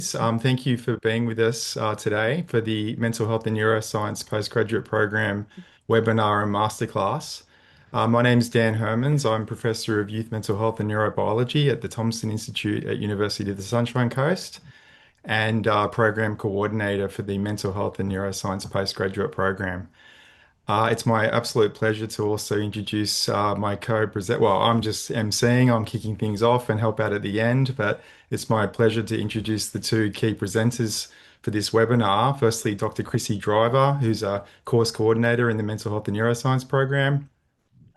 Thank you for being with us today for the Mental Health and Neuroscience Postgraduate Program webinar and masterclass. My name is Dan Hermans. I'm Professor of Youth Mental Health and Neurobiology at the Thompson Institute at University of the Sunshine Coast and Program Coordinator for the Mental Health and Neuroscience Postgraduate Program. It's my absolute pleasure to also introduce my co-present. Well, I'm just emceeing, I'm kicking things off and help out at the end, but it's my pleasure to introduce the two key presenters for this webinar. Firstly, Dr. Chrissy Driver, who's a course coordinator in the Mental Health and Neuroscience program,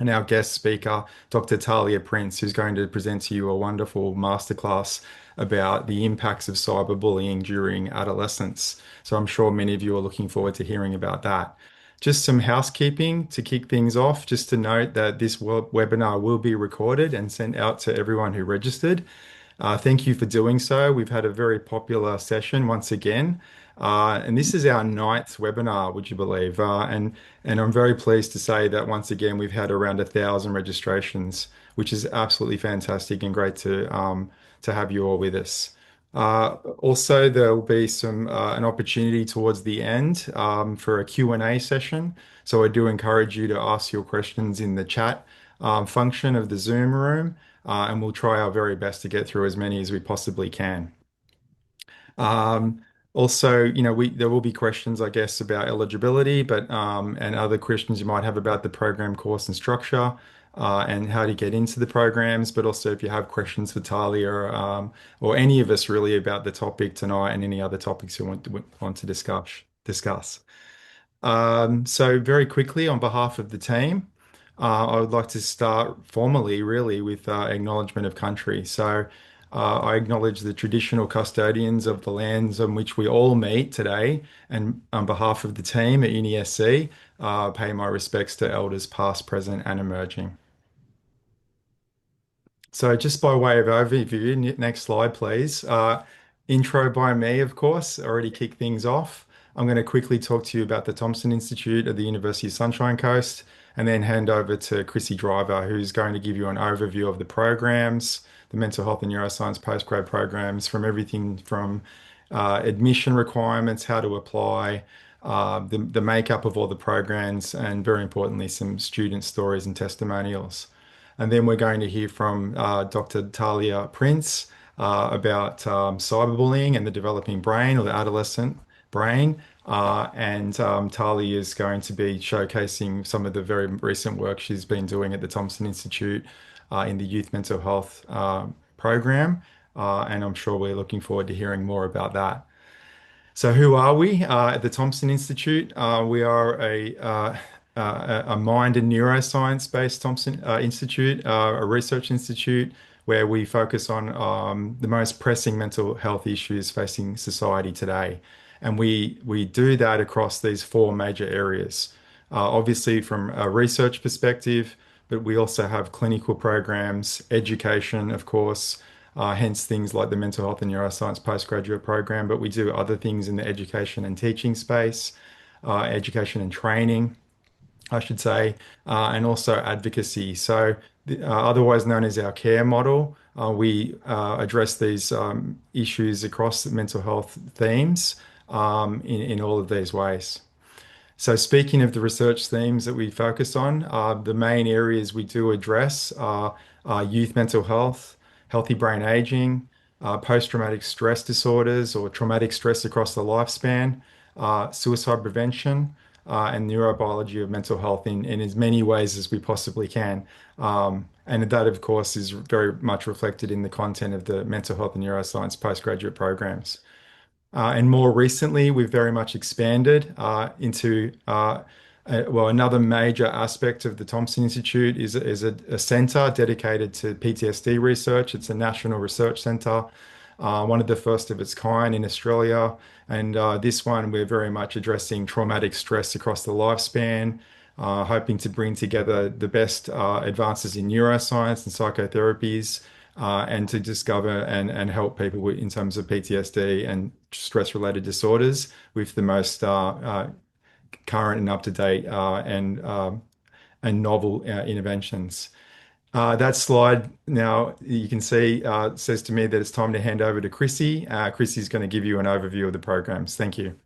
and our guest speaker, Dr. Taliah Prince, who's going to present to you a wonderful masterclass about the impacts of cyberbullying during adolescence. So I'm sure many of you are looking forward to hearing about that. Just some housekeeping to kick things off, just to note that this webinar will be recorded and sent out to everyone who registered. Thank you for doing so. We've had a very popular session once again. And this is our ninth webinar, would you believe? And I'm very pleased to say that once again we've had around 1,000 registrations, which is absolutely fantastic and great to have you all with us. Also, there will be an opportunity towards the end for a Q&A session. So I do encourage you to ask your questions in the chat function of the Zoom room, and we'll try our very best to get through as many as we possibly can. Also, there will be questions, I guess, about eligibility, but and other questions you might have about the program course and structure, and how to get into the programs. But also, if you have questions for Talia or any of us really about the topic tonight and any other topics you want to discuss. So very quickly, on behalf of the team, I would like to start formally, really, with acknowledgement of country. So I acknowledge the traditional custodians of the lands on which we all meet today, and on behalf of the team at UniSC, pay my respects to elders past, present, and emerging. So just by way of overview, next slide, please. Intro by me, of course, already kicked things off. I'm going to quickly talk to you about the Thompson Institute at the University of Sunshine Coast, and then hand over to Chrissy Driver, who's going to give you an overview of the programs, the mental health and neuroscience postgrad programs, from everything from admission requirements, how to apply, the makeup of all the programs, and very importantly, some student stories and testimonials. And then we're going to hear from Dr. Taliah Prince about cyberbullying and the developing brain, or the adolescent brain. And Talia is going to be showcasing some of the very recent work she's been doing at the Thompson Institute in the youth mental health program. And I'm sure we're looking forward to hearing more about that. So who are we at the Thompson Institute? We are a mind and neuroscience based Thompson Institute, a research institute where we focus on the most pressing mental health issues facing society today. And we do that across these four major areas. Obviously, from a research perspective, but we also have clinical programs, education, of course, hence things like the Mental Health and Neuroscience Postgraduate Program. But we do other things in the education and teaching space, education and training, I should say, and also advocacy. So, otherwise known as our care model, we address these issues across the mental health themes in all of these ways. So, speaking of the research themes that we focus on, the main areas we do address are youth mental health, healthy brain aging, post-traumatic stress disorders or traumatic stress across the lifespan, suicide prevention, and neurobiology of mental health in as many ways as we possibly can. And that, of course, is very much reflected in the content of the mental health and neuroscience postgraduate programs. And more recently, we've very much expanded into, well, another major aspect of the Thompson Institute is a center dedicated to PTSD research. It's a national research center, one of the first of its kind in Australia. And this one, we're very much addressing traumatic stress across the lifespan, hoping to bring together the best advances in neuroscience and psychotherapies, and to discover and help people in terms of PTSD and stress-related disorders with the most current and up-to-date and novel interventions. That slide now you can see says to me that it's time to hand over to Chrissy. Chrissy's going to give you an overview of the programs. Thank you.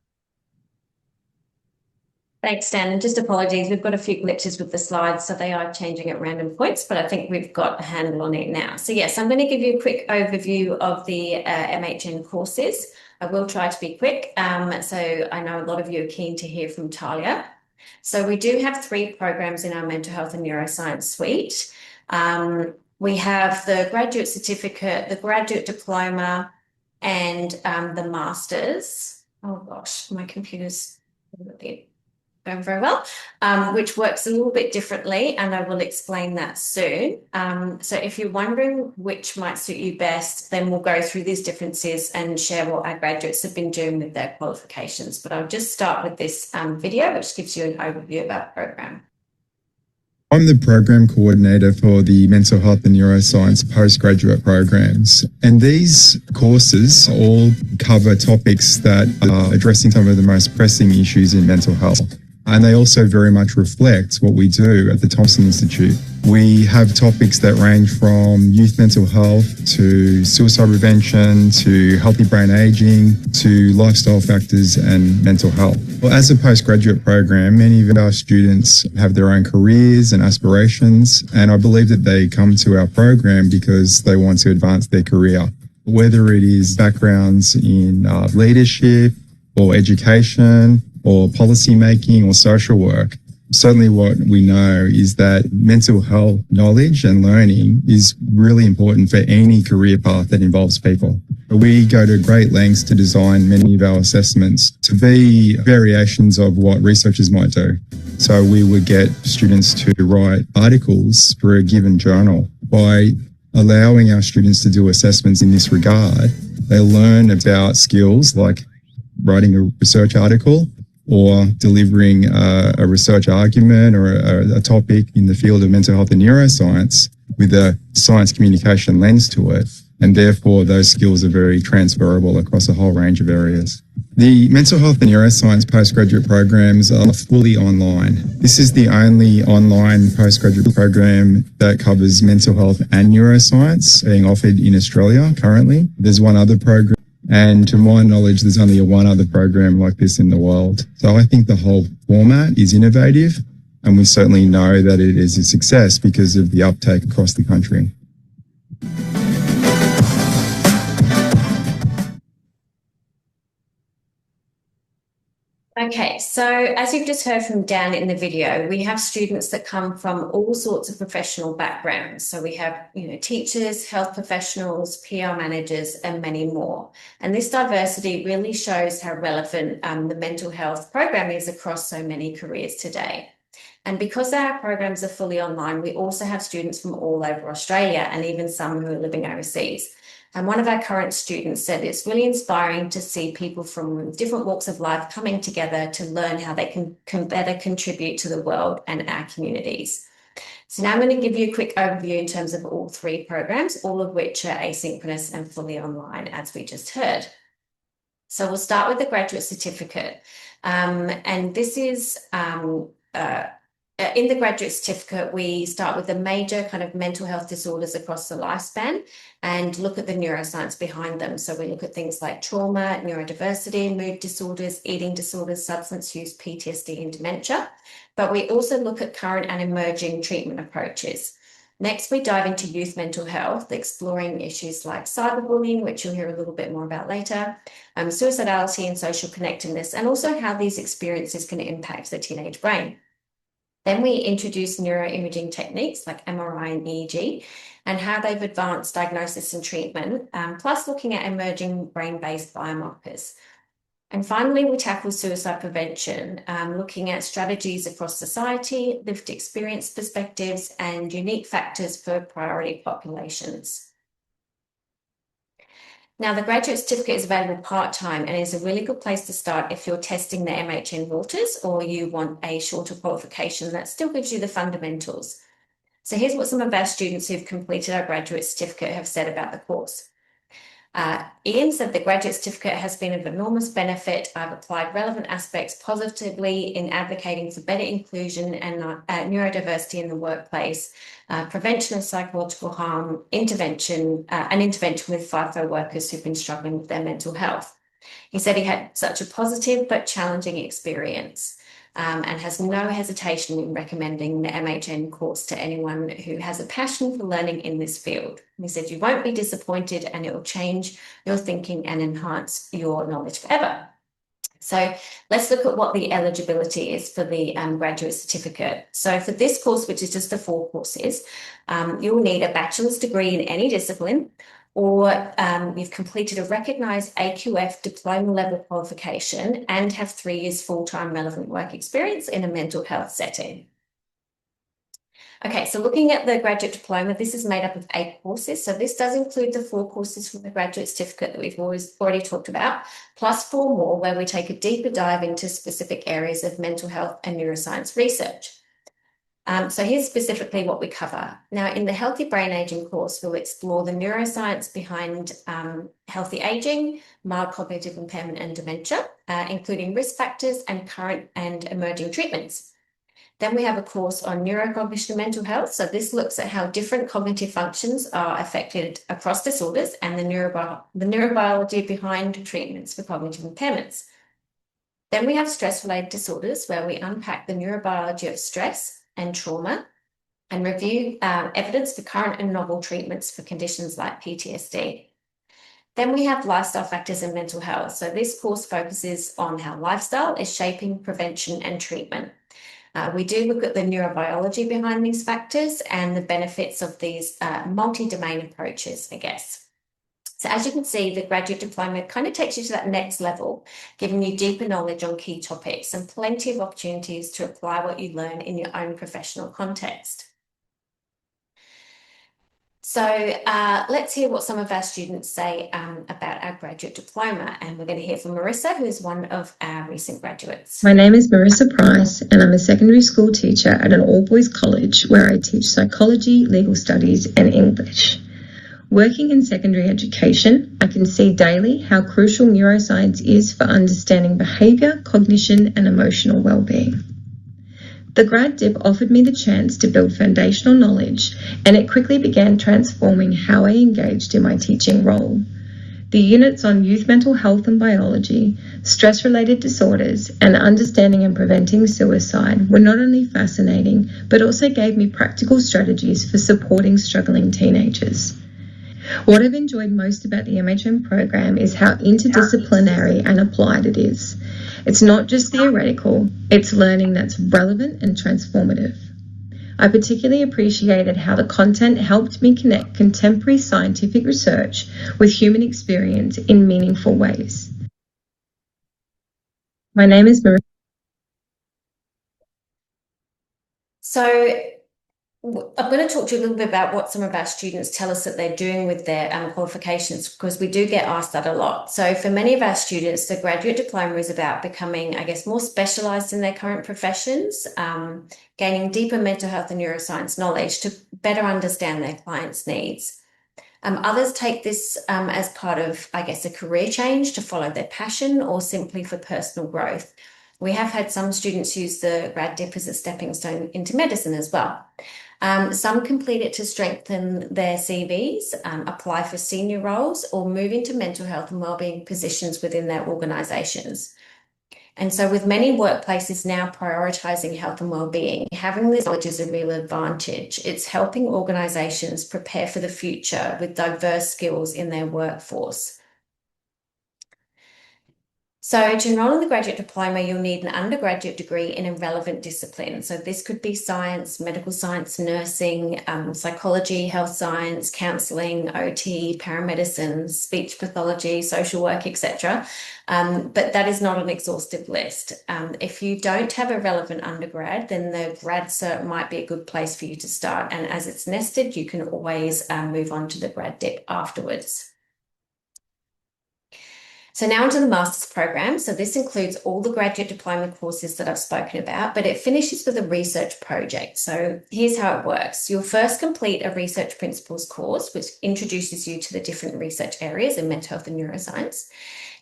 Thanks, Dan. And just apologies, we've got a few glitches with the slides, so they are changing at random points, but I think we've got a handle on it now. So yes, I'm going to give you a quick overview of the MHN courses. I will try to be quick. So I know a lot of you are keen to hear from Taliah. So we do have 3 programs in our mental health and neuroscience suite. We have the graduate certificate, the graduate diploma, and the master's. Oh gosh, my computer's going very well, which works a little bit differently, and I will explain that soon. So if you're wondering which might suit you best, then we'll go through these differences and share what our graduates have been doing with their qualifications. But I'll just start with this video, which gives you an overview of our program. I'm the program coordinator for the Mental Health and Neuroscience postgraduate programs. And these courses all cover topics that are addressing some of the most pressing issues in mental health. And they also very much reflect what we do at the Thompson Institute. We have topics that range from youth mental health to suicide prevention to healthy brain aging to lifestyle factors and mental health. Well, as a postgraduate program, many of our students have their own careers and aspirations, and I believe that they come to our program because they want to advance their career, whether it is backgrounds in leadership or education or policy making or social work. Certainly what we know is that mental health knowledge and learning is really important for any career path that involves people. We go to great lengths to design many of our assessments to be variations of what researchers might do. So we would get students to write articles for a given journal. By allowing our students to do assessments in this regard, they learn about skills like writing a research article or delivering a research argument or a topic in the field of mental health and neuroscience with a science communication lens to it. And therefore, those skills are very transferable across a whole range of areas. The mental health and neuroscience postgraduate programs are fully online. This is the only online postgraduate program that covers mental health and neuroscience being offered in Australia currently. There's one other program, and to my knowledge, there's only one other program like this in the world. So I think the whole format is innovative, and we certainly know that it is a success because of the uptake across the country. Okay, so as you've just heard from Dan in the video, we have students that come from all sorts of professional backgrounds. So we have, teachers, health professionals, PR managers, and many more. And this diversity really shows how relevant the mental health program is across so many careers today. And because our programs are fully online, we also have students from all over Australia and even some who are living overseas. And one of our current students said it's really inspiring to see people from different walks of life coming together to learn how they can better contribute to the world and our communities. So now I'm going to give you a quick overview in terms of all 3 programs, all of which are asynchronous and fully online, as we just heard. So we'll start with the graduate certificate. And this is in the graduate certificate, we start with the major kind of mental health disorders across the lifespan and look at the neuroscience behind them. So we look at things like trauma, neurodiversity, mood disorders, eating disorders, substance use, PTSD, and dementia. But we also look at current and emerging treatment approaches. Next, we dive into youth mental health, exploring issues like cyberbullying, which you'll hear a little bit more about later, suicidality and social connectedness, and also how these experiences can impact the teenage brain. Then we introduce neuroimaging techniques like MRI and EEG and how they've advanced diagnosis and treatment, plus looking at emerging brain-based biomarkers. And finally, we tackle suicide prevention, looking at strategies across society, lived experience perspectives, and unique factors for priority populations. Now, the graduate certificate is available part-time and is a really good place to start if you're testing the MHN waters or you want a shorter qualification that still gives you the fundamentals. So here's what some of our students who've completed our graduate certificate have said about the course. Ian said the graduate certificate has been of enormous benefit. I've applied relevant aspects positively in advocating for better inclusion and neurodiversity in the workplace, prevention of psychological harm, intervention with FIFO workers who've been struggling with their mental health. He said he had such a positive but challenging experience. And has no hesitation in recommending the MHN course to anyone who has a passion for learning in this field. And he said you won't be disappointed and it will change your thinking and enhance your knowledge forever. So let's look at what the eligibility is for the graduate certificate. So for this course, which is just the 4 courses, you'll need a bachelor's degree in any discipline, or you've completed a recognised AQF diploma level qualification and have 3 years full-time relevant work experience in a mental health setting. Okay, so looking at the graduate diploma, this is made up of 8 courses. So this does include the 4 courses from the graduate certificate that we've already talked about, plus 4 more where we take a deeper dive into specific areas of mental health and neuroscience research. So here's specifically what we cover. Now, in the Healthy Brain Aging course, we'll explore the neuroscience behind healthy aging, mild cognitive impairment and dementia, including risk factors and current and emerging treatments. Then we have a course on neurocognition and mental health. So this looks at how different cognitive functions are affected across disorders and the neurobiology behind treatments for cognitive impairments. Then we have stress-related disorders, where we unpack the neurobiology of stress and trauma and review evidence for current and novel treatments for conditions like PTSD. Then we have lifestyle factors in mental health. So this course focuses on how lifestyle is shaping prevention and treatment. We do look at the neurobiology behind these factors and the benefits of these multi-domain approaches, I guess. So as you can see, the graduate diploma kind of takes you to that next level, giving you deeper knowledge on key topics and plenty of opportunities to apply what you learn in your own professional context. So let's hear what some of our students say about our graduate diploma. And we're going to hear from Marissa, who is one of our recent graduates. My name is Marissa Price, and I'm a secondary school teacher at an all-boys college where I teach psychology, legal studies, and English. Working in secondary education, I can see daily how crucial neuroscience is for understanding behaviour, cognition, and emotional well-being. The grad dip offered me the chance to build foundational knowledge, and it quickly began transforming how I engaged in my teaching role. The units on youth mental health and biology, stress-related disorders, and understanding and preventing suicide were not only fascinating, but also gave me practical strategies for supporting struggling teenagers. What I've enjoyed most about the MHM program is how interdisciplinary and applied it is. It's not just theoretical, it's learning that's relevant and transformative. I particularly appreciated how the content helped me connect contemporary scientific research with human experience in meaningful ways. My name is Maria. So I'm going to talk to you a little bit about what some of our students tell us that they're doing with their qualifications, because we do get asked that a lot. So for many of our students, the graduate diploma is about becoming, I guess, more specialised in their current professions, gaining deeper mental health and neuroscience knowledge to better understand their clients' needs. Others take this as part of, I guess, a career change to follow their passion or simply for personal growth. We have had some students use the grad dip as a stepping stone into medicine as well. Some complete it to strengthen their CVs, apply for senior roles, or move into mental health and wellbeing positions within their organisations. And so with many workplaces now prioritising health and wellbeing, having this knowledge is a real advantage. It's helping organisations prepare for the future with diverse skills in their workforce. So to enrol in the graduate diploma, you'll need an undergraduate degree in a relevant discipline. So this could be science, medical science, nursing, psychology, health science, counselling, OT, paramedicine, speech pathology, social work, etc. But that is not an exhaustive list. If you don't have a relevant undergrad, then the grad cert might be a good place for you to start. And as it's nested, you can always move on to the grad dip afterwards. So now onto the master's program. So this includes all the graduate diploma courses that I've spoken about, but it finishes with a research project. So here's how it works. You'll first complete a research principles course, which introduces you to the different research areas in mental health and neuroscience.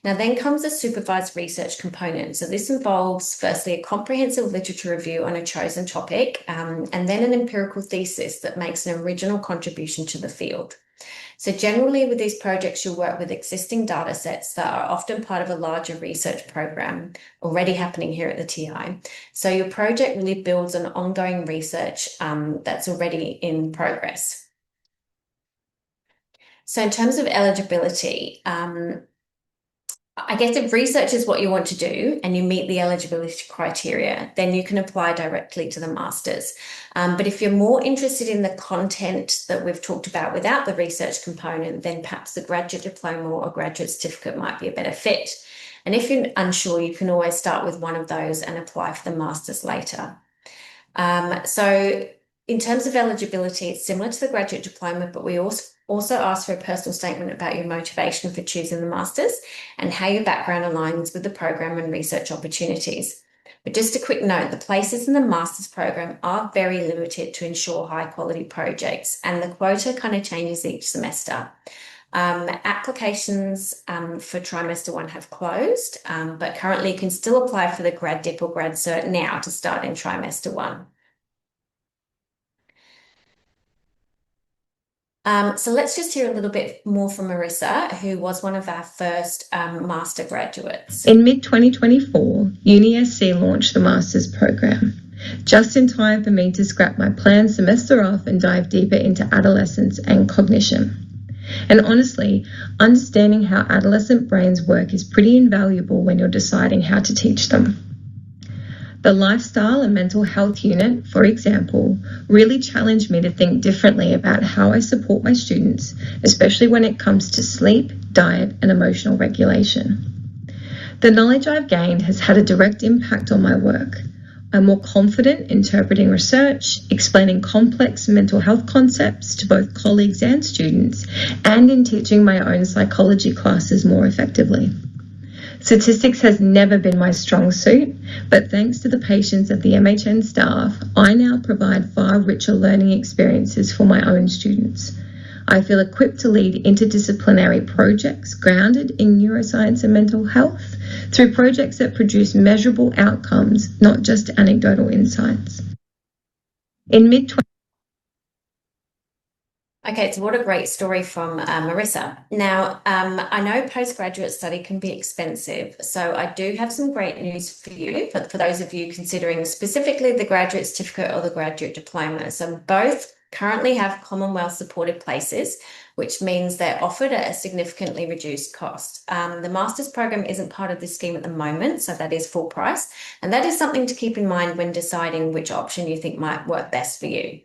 Now then comes a supervised research component. So this involves firstly a comprehensive literature review on a chosen topic, and then an empirical thesis that makes an original contribution to the field. So generally with these projects, you'll work with existing data sets that are often part of a larger research program already happening here at the TI. So your project really builds on ongoing research that's already in progress. So in terms of eligibility, I guess if research is what you want to do and you meet the eligibility criteria, then you can apply directly to the masters. But if you're more interested in the content that we've talked about without the research component, then perhaps the graduate diploma or graduate certificate might be a better fit. And if you're unsure, you can always start with one of those and apply for the masters later. So in terms of eligibility, it's similar to the graduate diploma, but we also ask for a personal statement about your motivation for choosing the masters and how your background aligns with the program and research opportunities. But just a quick note, the places in the master's program are very limited to ensure high quality projects, and the quota kind of changes each semester. Applications for trimester 1 have closed, but currently you can still apply for the grad dip or grad cert now to start in trimester 1. So let's just hear a little bit more from Marissa, who was one of our first master graduates. In mid-2024, UniSC launched the master's program, just in time for me to scrap my planned semester off and dive deeper into adolescence and cognition. And honestly, understanding how adolescent brains work is pretty invaluable when you're deciding how to teach them. The lifestyle and mental health unit, for example, really challenged me to think differently about how I support my students, especially when it comes to sleep, diet, and emotional regulation. The knowledge I've gained has had a direct impact on my work. I'm more confident interpreting research, explaining complex mental health concepts to both colleagues and students, and in teaching my own psychology classes more effectively. Statistics has never been my strong suit, but thanks to the patience of the MHN staff, I now provide far richer learning experiences for my own students. I feel equipped to lead interdisciplinary projects grounded in neuroscience and mental health through projects that produce measurable outcomes, not just anecdotal insights. In mid Okay, so what a great story from Marissa. Now, I know postgraduate study can be expensive, so I do have some great news for you, for those of you considering specifically the graduate certificate or the graduate diploma. So both currently have Commonwealth supported places, which means they're offered at a significantly reduced cost. The master's program isn't part of this scheme at the moment, so that is full price, and that is something to keep in mind when deciding which option you think might work best for you.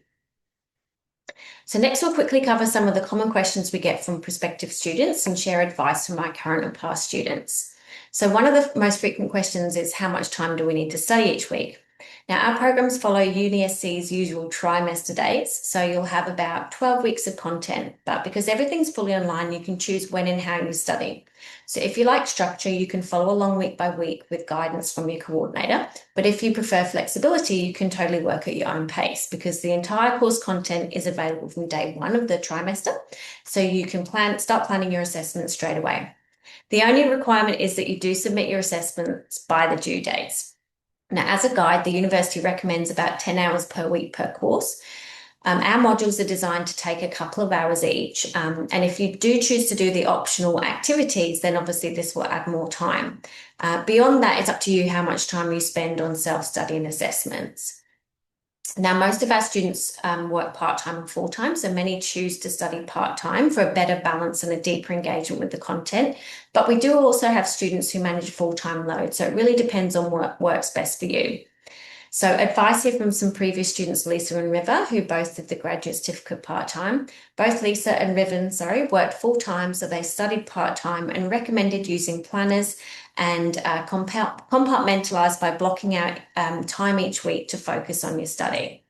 So next we'll quickly cover some of the common questions we get from prospective students and share advice from my current and past students. So one of the most frequent questions is, how much time do we need to study each week? Now, our programs follow UniSC's usual trimester dates, so you'll have about 12 weeks of content, but because everything's fully online, you can choose when and how you study. So if you like structure, you can follow along week by week with guidance from your coordinator, but if you prefer flexibility, you can totally work at your own pace because the entire course content is available from day 1 of the trimester, so you can start planning your assessments straight away. The only requirement is that you do submit your assessments by the due dates. Now, as a guide, the university recommends about 10 hours per week per course. Our modules are designed to take a couple of hours each. And if you do choose to do the optional activities, then obviously this will add more time. Beyond that, it's up to you how much time you spend on self-study and assessments. Now, most of our students work part-time and full-time, so many choose to study part-time for a better balance and a deeper engagement with the content. But we do also have students who manage full-time load, so it really depends on what works best for you. So advice here from some previous students, Lisa and River, who both did the graduate certificate part-time. Both Lisa and Riven, worked full-time, so they studied part-time and recommended using planners and compartmentalize by blocking out time each week to focus on your study.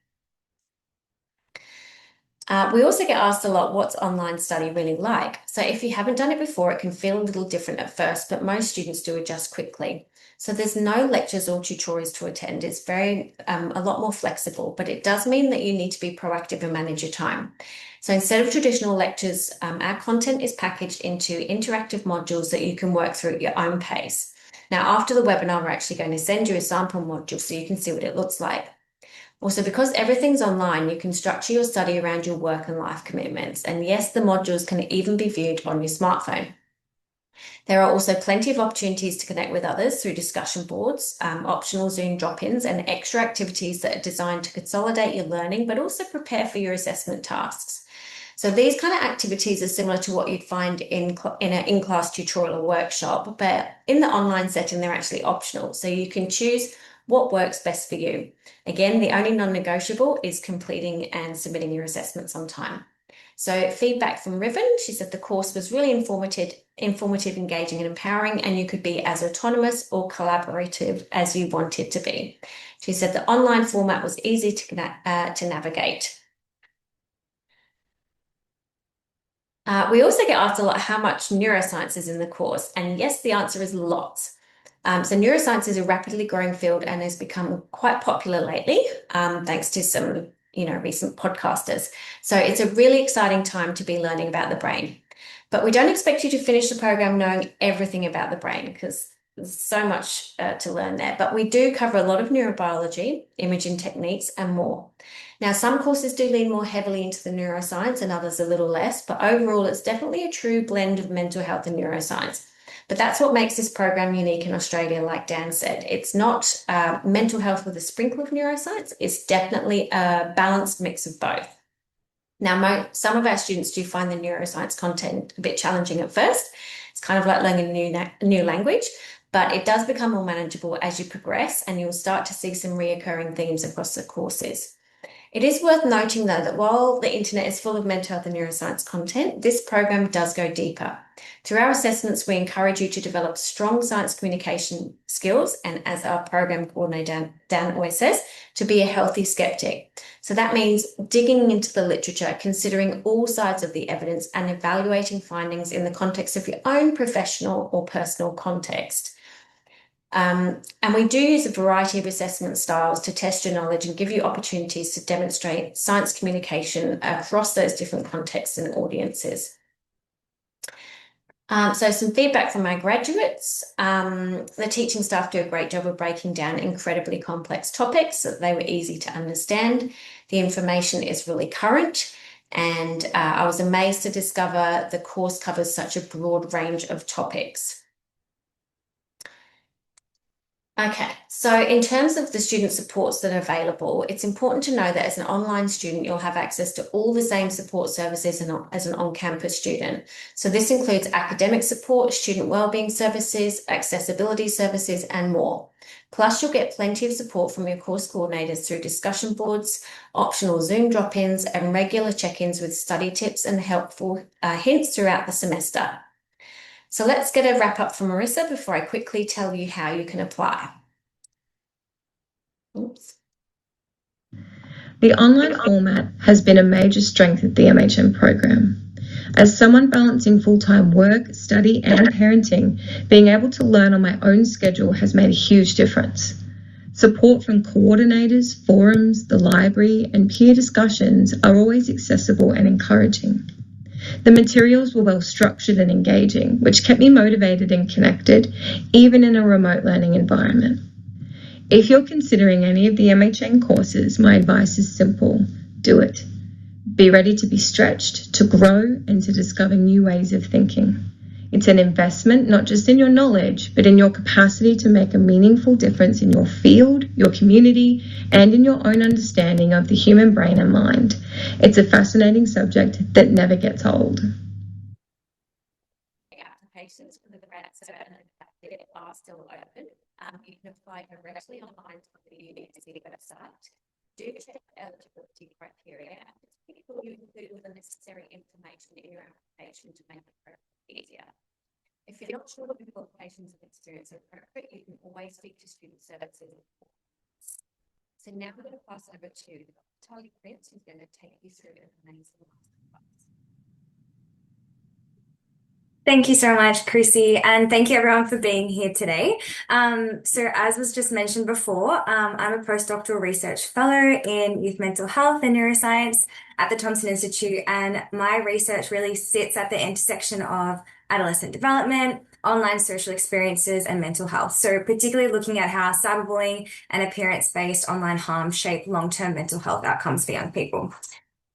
We also get asked a lot, what's online study really like? So if you haven't done it before, it can feel a little different at first, but most students do adjust quickly. So there's no lectures or tutorials to attend. It's very a lot more flexible, but it does mean that you need to be proactive and manage your time. So instead of traditional lectures, our content is packaged into interactive modules that you can work through at your own pace. Now, after the webinar, we're actually going to send you a sample module so you can see what it looks like. Also, because everything's online, you can structure your study around your work and life commitments. And yes, the modules can even be viewed on your smartphone. There are also plenty of opportunities to connect with others through discussion boards, optional Zoom drop-ins, and extra activities that are designed to consolidate your learning, but also prepare for your assessment tasks. So these kind of activities are similar to what you'd find in an in-class tutorial or workshop, but in the online setting, they're actually optional. So you can choose what works best for you. Again, the only non-negotiable is completing and submitting your assessments on time. So feedback from Riven, she said the course was really informative, engaging and empowering, and you could be as autonomous or collaborative as you wanted to be. She said the online format was easy to navigate. We also get asked a lot how much neuroscience is in the course, and yes, the answer is lots. So neuroscience is a rapidly growing field and has become quite popular lately, thanks to some, recent podcasters. So it's a really exciting time to be learning about the brain. But we don't expect you to finish the program knowing everything about the brain because there's so much to learn there. But we do cover a lot of neurobiology, imaging techniques, and more. Now, some courses do lean more heavily into the neuroscience and others a little less, but overall, it's definitely a true blend of mental health and neuroscience. But that's what makes this program unique in Australia, like Dan said. It's not mental health with a sprinkle of neuroscience. It's definitely a balanced mix of both. Now, some of our students do find the neuroscience content a bit challenging at first. It's kind of like learning a new language, but it does become more manageable as you progress, and you'll start to see some reoccurring themes across the courses. It is worth noting, though, that while the internet is full of mental health and neuroscience content, this program does go deeper. Through our assessments, we encourage you to develop strong science communication skills, and as our program coordinator, Dan always says, to be a healthy skeptic. So that means digging into the literature, considering all sides of the evidence, and evaluating findings in the context of your own professional or personal context. And we do use a variety of assessment styles to test your knowledge and give you opportunities to demonstrate science communication across those different contexts and audiences. So some feedback from my graduates. The teaching staff do a great job of breaking down incredibly complex topics so that they were easy to understand. The information is really current, and I was amazed to discover the course covers such a broad range of topics. Okay, so in terms of the student supports that are available, it's important to know that as an online student, you'll have access to all the same support services as an on-campus student. So this includes academic support, student wellbeing services, accessibility services, and more. Plus, you'll get plenty of support from your course coordinators through discussion boards, optional Zoom drop-ins, and regular check-ins with study tips and helpful hints throughout the semester. So let's get a wrap up from Marissa before I quickly tell you how you can apply. Oops. The online format has been a major strength of the MHM program. As someone balancing full-time work, study, and parenting, being able to learn on my own schedule has made a huge difference. Support from coordinators, forums, the library, and peer discussions are always accessible and encouraging. The materials were well structured and engaging, which kept me motivated and connected, even in a remote learning environment. If you're considering any of the MHN courses, my advice is simple: do it. Be ready to be stretched, to grow, and to discover new ways of thinking. It's an investment not just in your knowledge, but in your capacity to make a meaningful difference in your field, your community, and in your own understanding of the human brain and mind. It's a fascinating subject that never gets old. Applications for the grant certificate are still open. You can apply directly online to the UniSC website. Do check the eligibility criteria before you include all the necessary information in your application to make it easier. If you're not sure what your qualifications and experience are appropriate, you can always speak to student services. So now we're going to pass over to Taliah Prince, who's going to take you through an amazing masterclass. Thank you so much, Chrissy, and thank you everyone for being here today. So as was just mentioned before, I'm a postdoctoral research fellow in youth mental health and neuroscience at the Thompson Institute, and my research really sits at the intersection of adolescent development, online social experiences, and mental health. So particularly looking at how cyberbullying and appearance-based online harm shape long-term mental health outcomes for young people.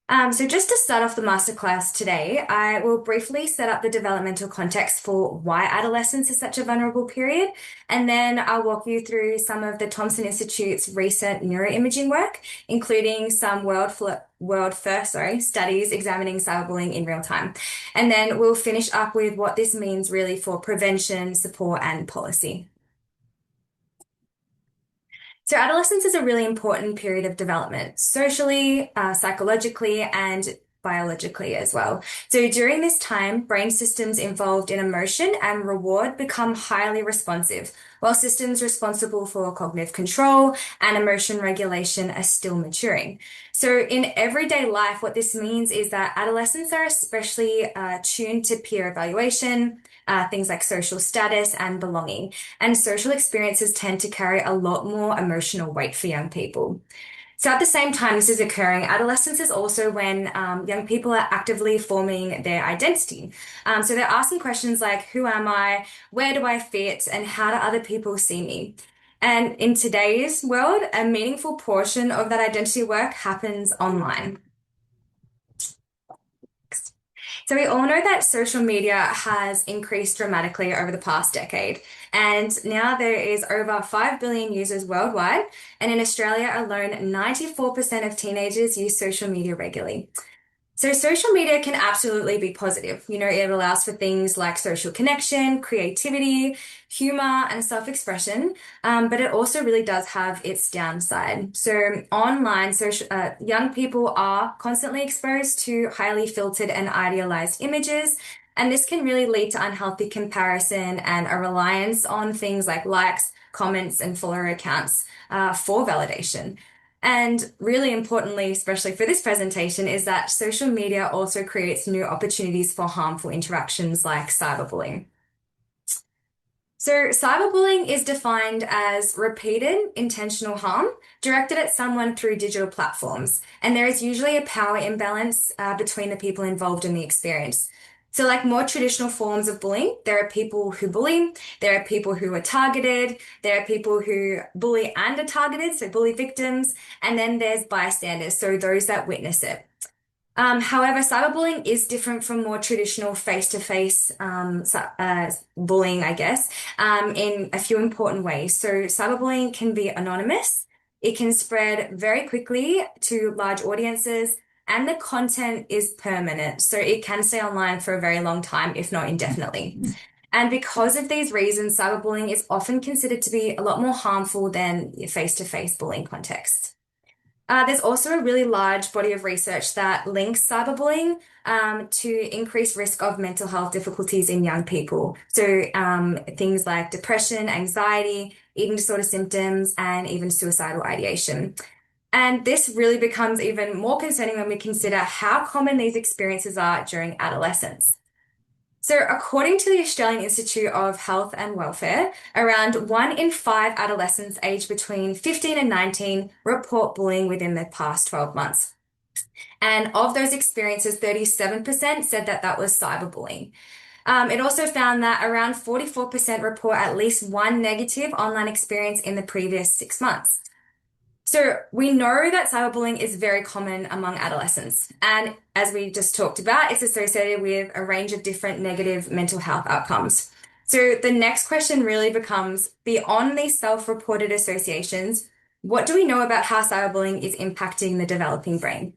So just to start off the masterclass today, I will briefly set up the developmental context for why adolescence is such a vulnerable period, and then I'll walk you through some of the Thompson Institute's recent neuroimaging work, including some world first studies examining cyberbullying in real time. And then we'll finish up with what this means really for prevention, support, and policy. So adolescence is a really important period of development, socially, psychologically, and biologically as well. So during this time, brain systems involved in emotion and reward become highly responsive, while systems responsible for cognitive control and emotion regulation are still maturing. So in everyday life, what this means is that adolescents are especially tuned to peer evaluation, things like social status and belonging. And social experiences tend to carry a lot more emotional weight for young people. So at the same time this is occurring, adolescence is also when young people are actively forming their identity. So they're asking questions like, who am I? Where do I fit? And how do other people see me? And in today's world, a meaningful portion of that identity work happens online. So we all know that social media has increased dramatically over the past decade, and now there is over 5 billion users worldwide, and in Australia alone, 94% of teenagers use social media regularly. So social media can absolutely be positive. You know, it allows for things like social connection, creativity, humor, and self-expression, but it also really does have its downside. So online, young people are constantly exposed to highly filtered and idealized images, and this can really lead to unhealthy comparison and a reliance on things like likes, comments, and follower accounts for validation. And really importantly, especially for this presentation, is that social media also creates new opportunities for harmful interactions like cyberbullying. So cyberbullying is defined as repeated intentional harm directed at someone through digital platforms. And there is usually a power imbalance between the people involved in the experience. So like more traditional forms of bullying, there are people who bully, there are people who are targeted, there are people who bully and are targeted, so bully victims, and then there's bystanders, so those that witness it. However, cyberbullying is different from more traditional face-to-face bullying, I guess, in a few important ways. So cyberbullying can be anonymous, it can spread very quickly to large audiences, and the content is permanent. So it can stay online for a very long time, if not indefinitely. And because of these reasons, cyberbullying is often considered to be a lot more harmful than face-to-face bullying context. There's also a really large body of research that links cyberbullying to increased risk of mental health difficulties in young people. So things like depression, anxiety, eating disorder symptoms, and even suicidal ideation. And this really becomes even more concerning when we consider how common these experiences are during adolescence. So according to the Australian Institute of Health and Welfare, around 1 in 5 adolescents aged between 15 and 19 report bullying within the past 12 months. And of those experiences, 37% said that was cyberbullying. It also found that around 44% report at least one negative online experience in the previous 6 months. So we know that cyberbullying is very common among adolescents. And as we just talked about, it's associated with a range of different negative mental health outcomes. So the next question really becomes, beyond these self-reported associations, what do we know about how cyberbullying is impacting the developing brain?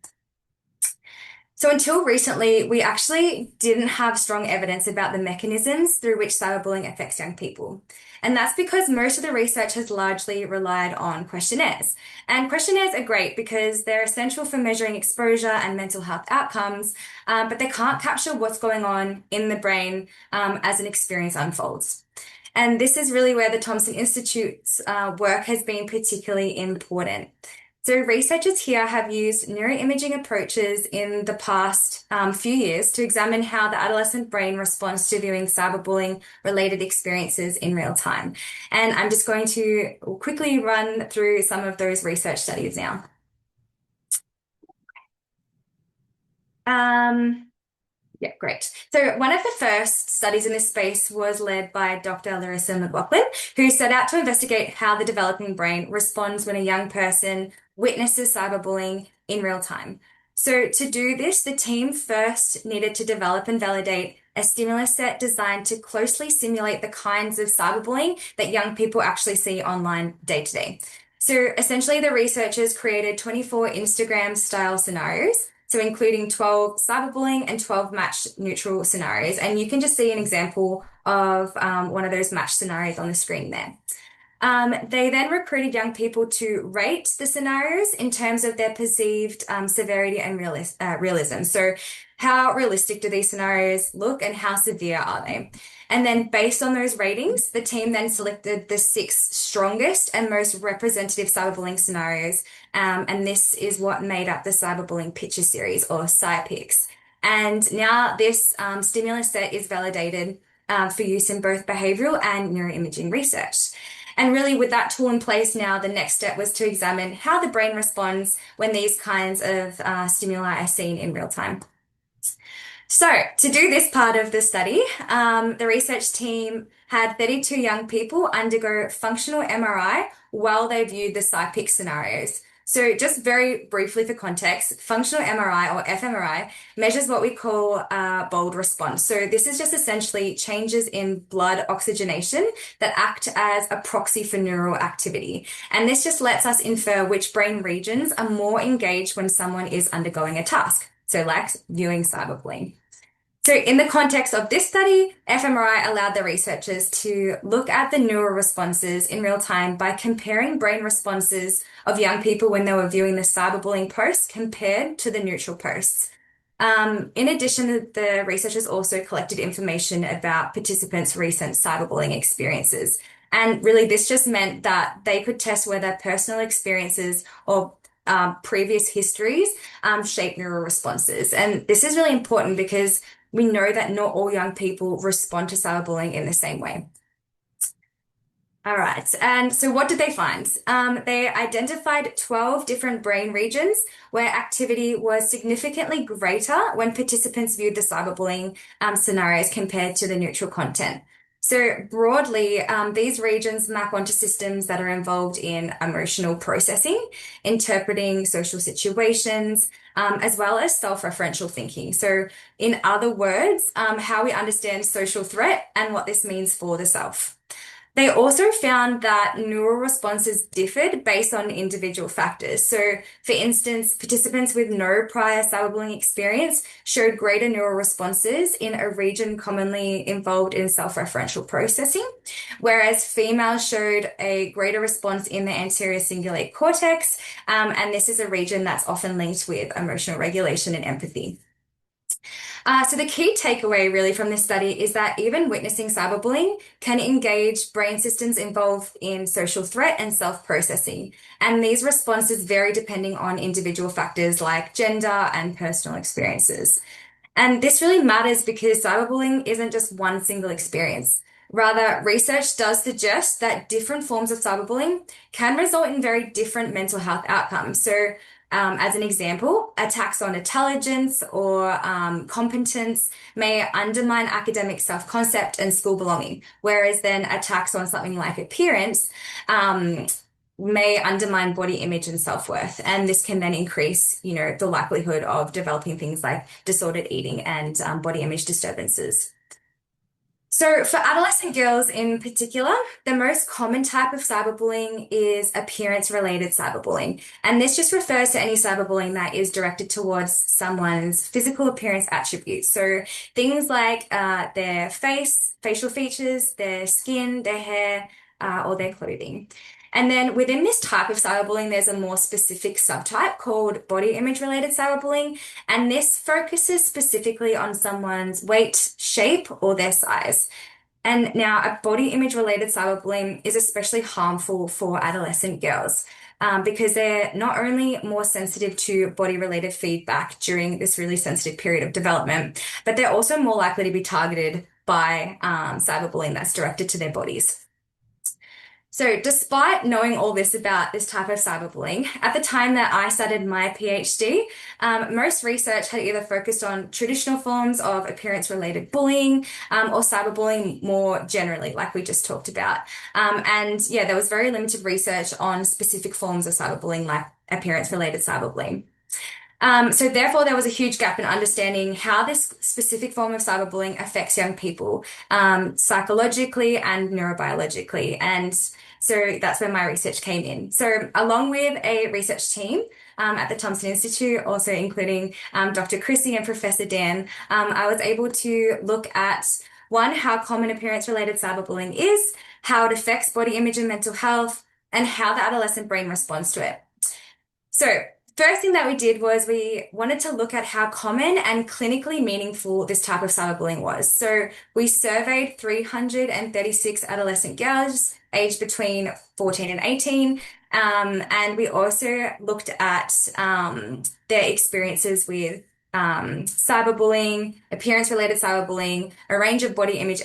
So until recently, we actually didn't have strong evidence about the mechanisms through which cyberbullying affects young people. And that's because most of the research has largely relied on questionnaires. And questionnaires are great because they're essential for measuring exposure and mental health outcomes, but they can't capture what's going on in the brain as an experience unfolds. And this is really where the Thompson Institute's work has been particularly important. So researchers here have used neuroimaging approaches in the past few years to examine how the adolescent brain responds to viewing cyberbullying related experiences in real time. And I'm just going to quickly run through some of those research studies now. Yeah, great. So one of the first studies in this space was led by Dr. Larissa McLaughlin, who set out to investigate how the developing brain responds when a young person witnesses cyberbullying in real time. So to do this, the team first needed to develop and validate a stimulus set designed to closely simulate the kinds of cyberbullying that young people actually see online day to day. So essentially, the researchers created 24 Instagram-style scenarios, so including 12 cyberbullying and 12 match neutral scenarios. And you can just see an example of one of those match scenarios on the screen there. They then recruited young people to rate the scenarios in terms of their perceived severity and realism. So how realistic do these scenarios look and how severe are they? And then based on those ratings, the team then selected the 6 strongest and most representative cyberbullying scenarios. And this is what made up the Cyberbullying Picture Series, or CyPICS. And now this stimulus set is validated for use in both behavioral and neuroimaging research. And really, with that tool in place now, the next step was to examine how the brain responds when these kinds of stimuli are seen in real time. So to do this part of the study, the research team had 32 young people undergo functional MRI while they viewed the CyPICS scenarios. So just very briefly for context, functional MRI, or fMRI, measures what we call bold response. So this is just essentially changes in blood oxygenation that act as a proxy for neural activity. And this just lets us infer which brain regions are more engaged when someone is undergoing a task. So like viewing cyberbullying. So in the context of this study, fMRI allowed the researchers to look at the neural responses in real time by comparing brain responses of young people when they were viewing the cyberbullying posts compared to the neutral posts. In addition, the researchers also collected information about participants' recent cyberbullying experiences. And really, this just meant that they could test whether personal experiences or previous histories shape neural responses. And this is really important because we know that not all young people respond to cyberbullying in the same way. All right, and so what did they find? They identified 12 different brain regions where activity was significantly greater when participants viewed the cyberbullying scenarios compared to the neutral content. So broadly, these regions map onto systems that are involved in emotional processing, interpreting social situations, as well as self-referential thinking. So in other words, how we understand social threat and what this means for the self. They also found that neural responses differed based on individual factors. So, for instance, participants with no prior cyberbullying experience showed greater neural responses in a region commonly involved in self-referential processing, whereas females showed a greater response in the anterior cingulate cortex, and this is a region that's often linked with emotional regulation and empathy. So the key takeaway really from this study is that even witnessing cyberbullying can engage brain systems involved in social threat and self-processing. And these responses vary depending on individual factors like gender and personal experiences. And this really matters because cyberbullying isn't just one single experience. Rather, research does suggest that different forms of cyberbullying can result in very different mental health outcomes. So as an example, attacks on intelligence or competence may undermine academic self-concept and school belonging, whereas then attacks on something like appearance may undermine body image and self-worth. And this can then increase, the likelihood of developing things like disordered eating and body image disturbances. So for adolescent girls in particular, the most common type of cyberbullying is appearance-related cyberbullying. And this just refers to any cyberbullying that is directed towards someone's physical appearance attributes. So things like their face, facial features, their skin, their hair, or their clothing. And then within this type of cyberbullying, there's a more specific subtype called body image related cyberbullying. And this focuses specifically on someone's weight, shape, or their size. And now a body image related cyberbullying is especially harmful for adolescent girls. because they're not only more sensitive to body-related feedback during this really sensitive period of development, but they're also more likely to be targeted by cyberbullying that's directed to their bodies. So despite knowing all this about this type of cyberbullying, at the time that I started my PhD, most research had either focused on traditional forms of appearance-related bullying or cyberbullying more generally, like we just talked about. And yeah, there was very limited research on specific forms of cyberbullying, like appearance-related cyberbullying. So therefore, there was a huge gap in understanding how this specific form of cyberbullying affects young people, psychologically and neurobiologically. And so that's where my research came in. So along with a research team at the Thompson Institute, also including Dr. Chrissy and Professor Dan, I was able to look at one, how common appearance-related cyberbullying is, how it affects body image and mental health, and how the adolescent brain responds to it. So first thing that we did was we wanted to look at how common and clinically meaningful this type of cyberbullying was. So we surveyed 336 adolescent girls aged between 14 and 18. And we also looked at their experiences with cyberbullying, appearance-related cyberbullying, a range of body image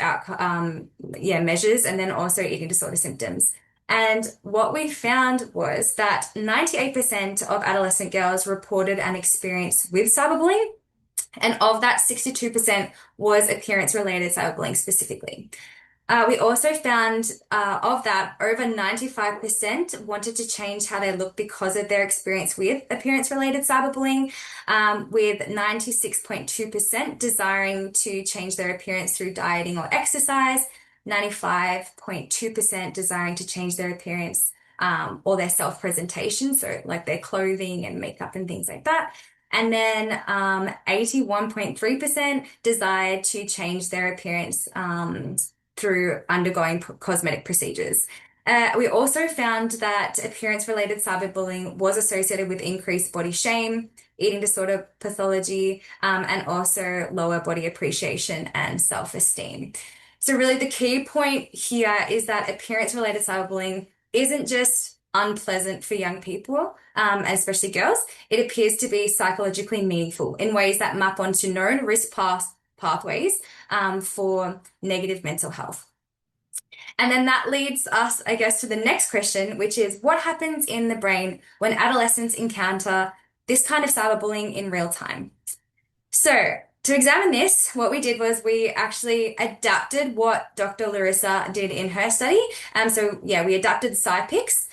measures, and then also eating disorder symptoms. And what we found was that 98% of adolescent girls reported an experience with cyberbullying, and of that, 62% was appearance-related cyberbullying specifically. We also found of that, over 95% wanted to change how they look because of their experience with appearance-related cyberbullying, with 96.2% desiring to change their appearance through dieting or exercise, 95.2% desiring to change their appearance or their self-presentation, so like their clothing and makeup and things like that. And then 81.3% desired to change their appearance through undergoing cosmetic procedures. We also found that appearance-related cyberbullying was associated with increased body shame, eating disorder pathology, and also lower body appreciation and self-esteem. So really the key point here is that appearance-related cyberbullying isn't just unpleasant for young people, especially girls. It appears to be psychologically meaningful in ways that map onto known risk pathways for negative mental health. And then that leads us, I guess, to the next question, which is what happens in the brain when adolescents encounter this kind of cyberbullying in real time? So to examine this, what we did was we actually adapted what Dr. Larissa did in her study. We adapted CyPICS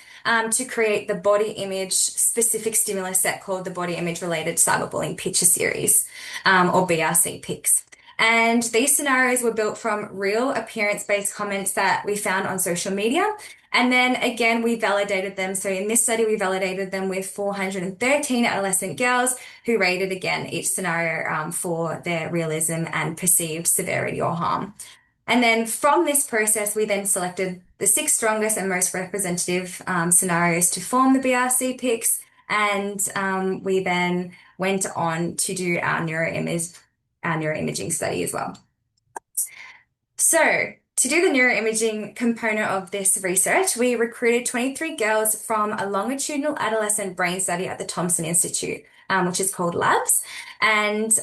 to create the body image specific stimulus set called the Body Image Related Cyberbullying Picture Series, or BRC PICS. And these scenarios were built from real appearance-based comments that we found on social media. And then again, we validated them. So in this study, we validated them with 413 adolescent girls who rated again each scenario for their realism and perceived severity or harm. And then from this process, we then selected the 6 strongest and most representative scenarios to form the BRC PICS. And we then went on to do our neuroimaging study as well. So to do the neuroimaging component of this research, we recruited 23 girls from a longitudinal adolescent brain study at the Thompson Institute, which is called LABS. And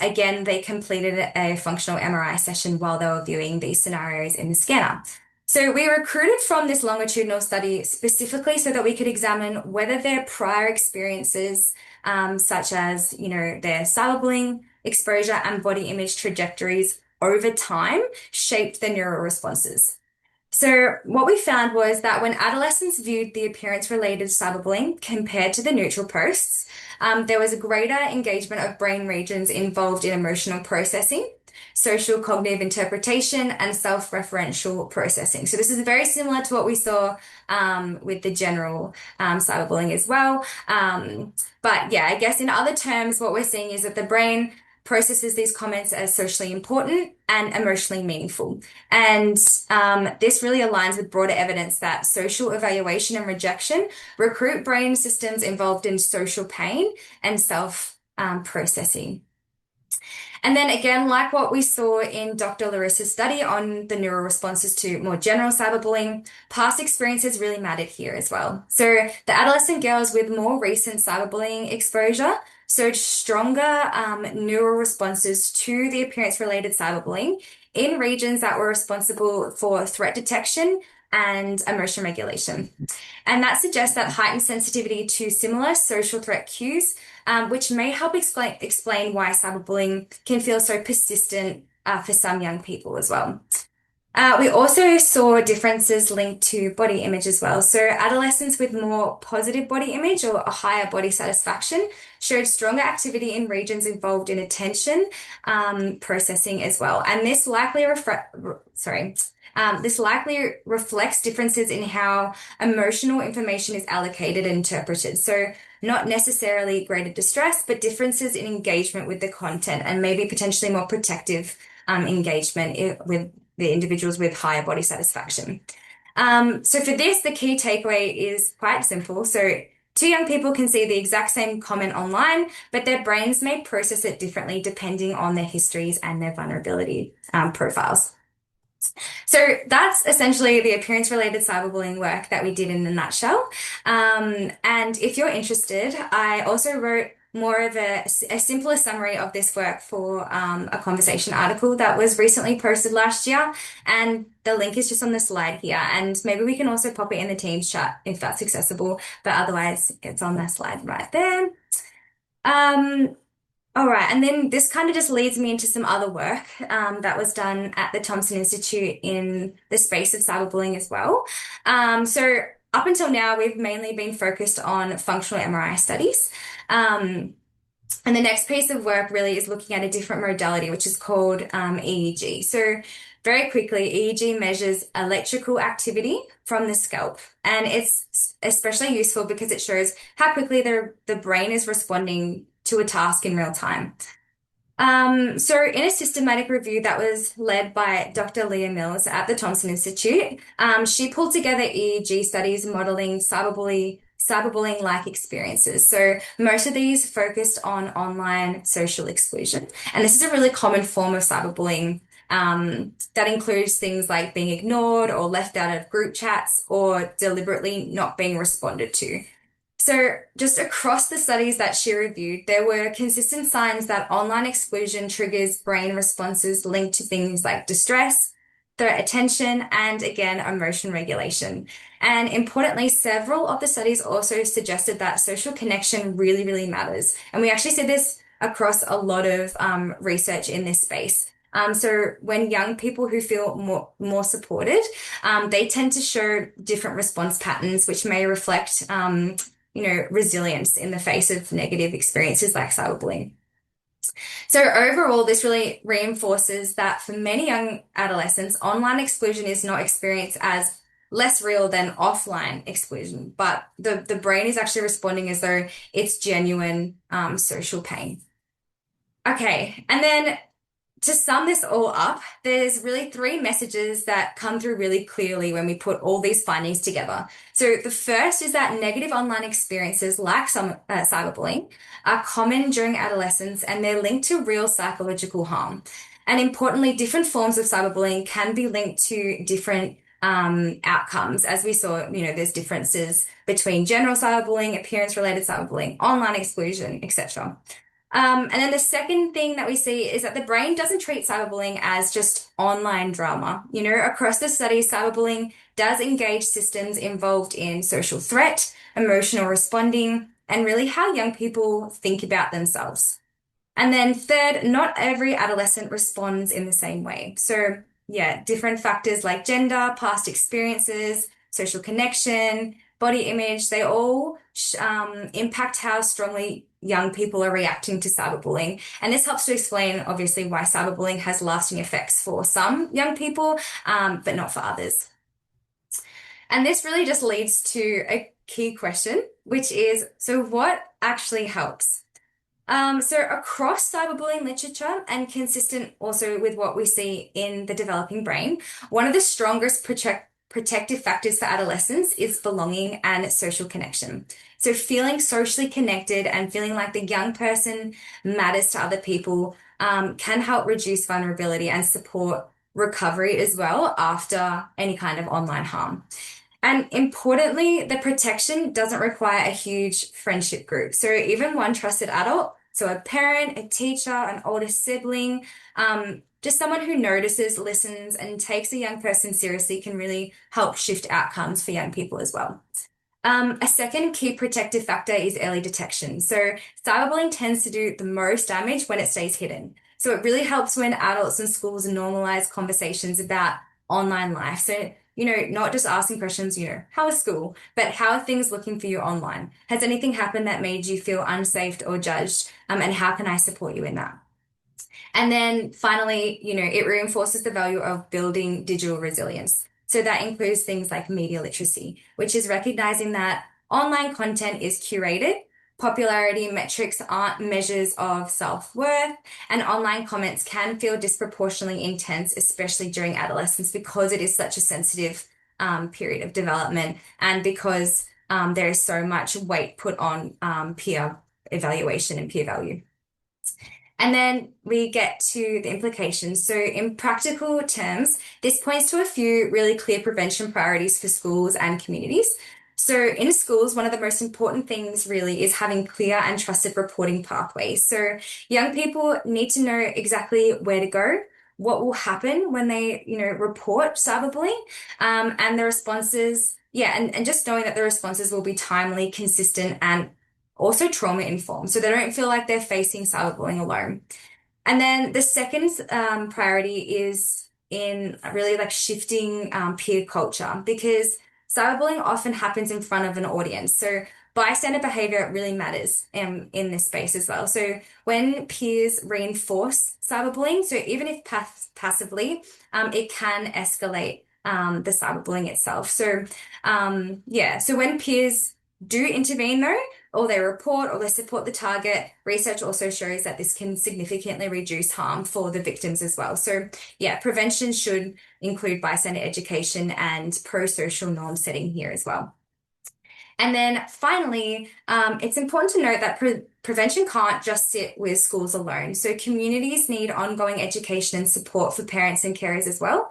again, they completed a functional MRI session while they were viewing these scenarios in the scanner. So we recruited from this longitudinal study specifically so that we could examine whether their prior experiences, such as, their cyberbullying, exposure, and body image trajectories over time shaped their neural responses. So what we found was that when adolescents viewed the appearance-related cyberbullying compared to the neutral posts, there was a greater engagement of brain regions involved in emotional processing, social cognitive interpretation, and self-referential processing. So this is very similar to what we saw with the general cyberbullying as well. But yeah, I guess in other terms, what we're seeing is that the brain processes these comments as socially important and emotionally meaningful. And this really aligns with broader evidence that social evaluation and rejection recruit brain systems involved in social pain and self-processing. And then again, like what we saw in Dr. Larissa's study on the neural responses to more general cyberbullying, past experiences really mattered here as well. So the adolescent girls with more recent cyberbullying exposure showed stronger neural responses to the appearance-related cyberbullying in regions that were responsible for threat detection and emotion regulation. And that suggests that heightened sensitivity to similar social threat cues, which may help explain why cyberbullying can feel so persistent for some young people as well. We also saw differences linked to body image as well. So adolescents with more positive body image or a higher body satisfaction showed stronger activity in regions involved in attention processing as well. And this likely reflects differences in how emotional information is allocated and interpreted. So not necessarily greater distress, but differences in engagement with the content and maybe potentially more protective engagement with the individuals with higher body satisfaction. So for this, the key takeaway is quite simple. So two young people can see the exact same comment online, but their brains may process it differently depending on their histories and their vulnerability profiles. So that's essentially the appearance-related cyberbullying work that we did in a nutshell. And if you're interested, I also wrote more of a simpler summary of this work for a conversation article that was recently posted last year. And the link is just on the slide here. And maybe we can also pop it in the Teams chat if that's accessible, but otherwise it's on the slide right there. All right, and then this kind of just leads me into some other work that was done at the Thompson Institute in the space of cyberbullying as well. So up until now, we've mainly been focused on functional MRI studies. And the next piece of work really is looking at a different modality, which is called EEG. So very quickly, EEG measures electrical activity from the scalp. And it's especially useful because it shows how quickly the brain is responding to a task in real time. So in a systematic review that was led by Dr. Leah Mills at the Thompson Institute, she pulled together EEG studies modeling cyberbullying-like experiences. So most of these focused on online social exclusion. And this is a really common form of cyberbullying that includes things like being ignored or left out of group chats or deliberately not being responded to. So just across the studies that she reviewed, there were consistent signs that online exclusion triggers brain responses linked to things like distress, threat attention, and again, emotion regulation. And importantly, several of the studies also suggested that social connection really, really matters. And we actually see this across a lot of research in this space. So when young people who feel more supported, they tend to show different response patterns, which may reflect resilience in the face of negative experiences like cyberbullying. So overall, this really reinforces that for many young adolescents, online exclusion is not experienced as less real than offline exclusion, but the brain is actually responding as though it's genuine social pain. Okay, and then to sum this all up, there's really three messages that come through really clearly when we put all these findings together. So the first is that negative online experiences like cyberbullying are common during adolescence and they're linked to real psychological harm. And importantly, different forms of cyberbullying can be linked to different outcomes. As we saw, there's differences between general cyberbullying, appearance-related cyberbullying, online exclusion, etc. And then the second thing that we see is that the brain doesn't treat cyberbullying as just online drama. Across the studies, cyberbullying does engage systems involved in social threat, emotional responding, and really how young people think about themselves. And then third, not every adolescent responds in the same way. So yeah, different factors like gender, past experiences, social connection, body image, they all impact how strongly young people are reacting to cyberbullying. And this helps to explain, obviously, why cyberbullying has lasting effects for some young people, but not for others. And this really just leads to a key question, which is, so what actually helps? So across cyberbullying literature and consistent also with what we see in the developing brain, one of the strongest protective factors for adolescents is belonging and social connection. So feeling socially connected and feeling like the young person matters to other people can help reduce vulnerability and support recovery as well after any kind of online harm. And importantly, the protection doesn't require a huge friendship group. So even one trusted adult, so a parent, a teacher, an older sibling, just someone who notices, listens, and takes a young person seriously can really help shift outcomes for young people as well. A second key protective factor is early detection. So cyberbullying tends to do the most damage when it stays hidden. So it really helps when adults and schools normalize conversations about online life. So, not just asking questions, how is school, but how are things looking for you online? Has anything happened that made you feel unsafe or judged? And how can I support you in that? And then finally, it reinforces the value of building digital resilience. So that includes things like media literacy, which is recognizing that online content is curated, popularity metrics aren't measures of self-worth, and online comments can feel disproportionately intense, especially during adolescence, because it is such a sensitive period of development and because there is so much weight put on peer evaluation and peer value. And then we get to the implications. So in practical terms, this points to a few really clear prevention priorities for schools and communities. So in schools, one of the most important things really is having clear and trusted reporting pathways. So young people need to know exactly where to go, what will happen when they, report cyberbullying, and the responses, and just knowing that the responses will be timely, consistent, and also trauma informed, so they don't feel like they're facing cyberbullying alone. And then the second priority is in really like shifting peer culture, because cyberbullying often happens in front of an audience. So bystander behavior really matters in this space as well. So when peers reinforce cyberbullying, so even if passively, it can escalate the cyberbullying itself. So so when peers do intervene though, or they report or they support the target, research also shows that this can significantly reduce harm for the victims as well. So prevention should include bystander education and pro-social norm setting here as well. And then finally, it's important to note that prevention can't just sit with schools alone. So communities need ongoing education and support for parents and carers as well,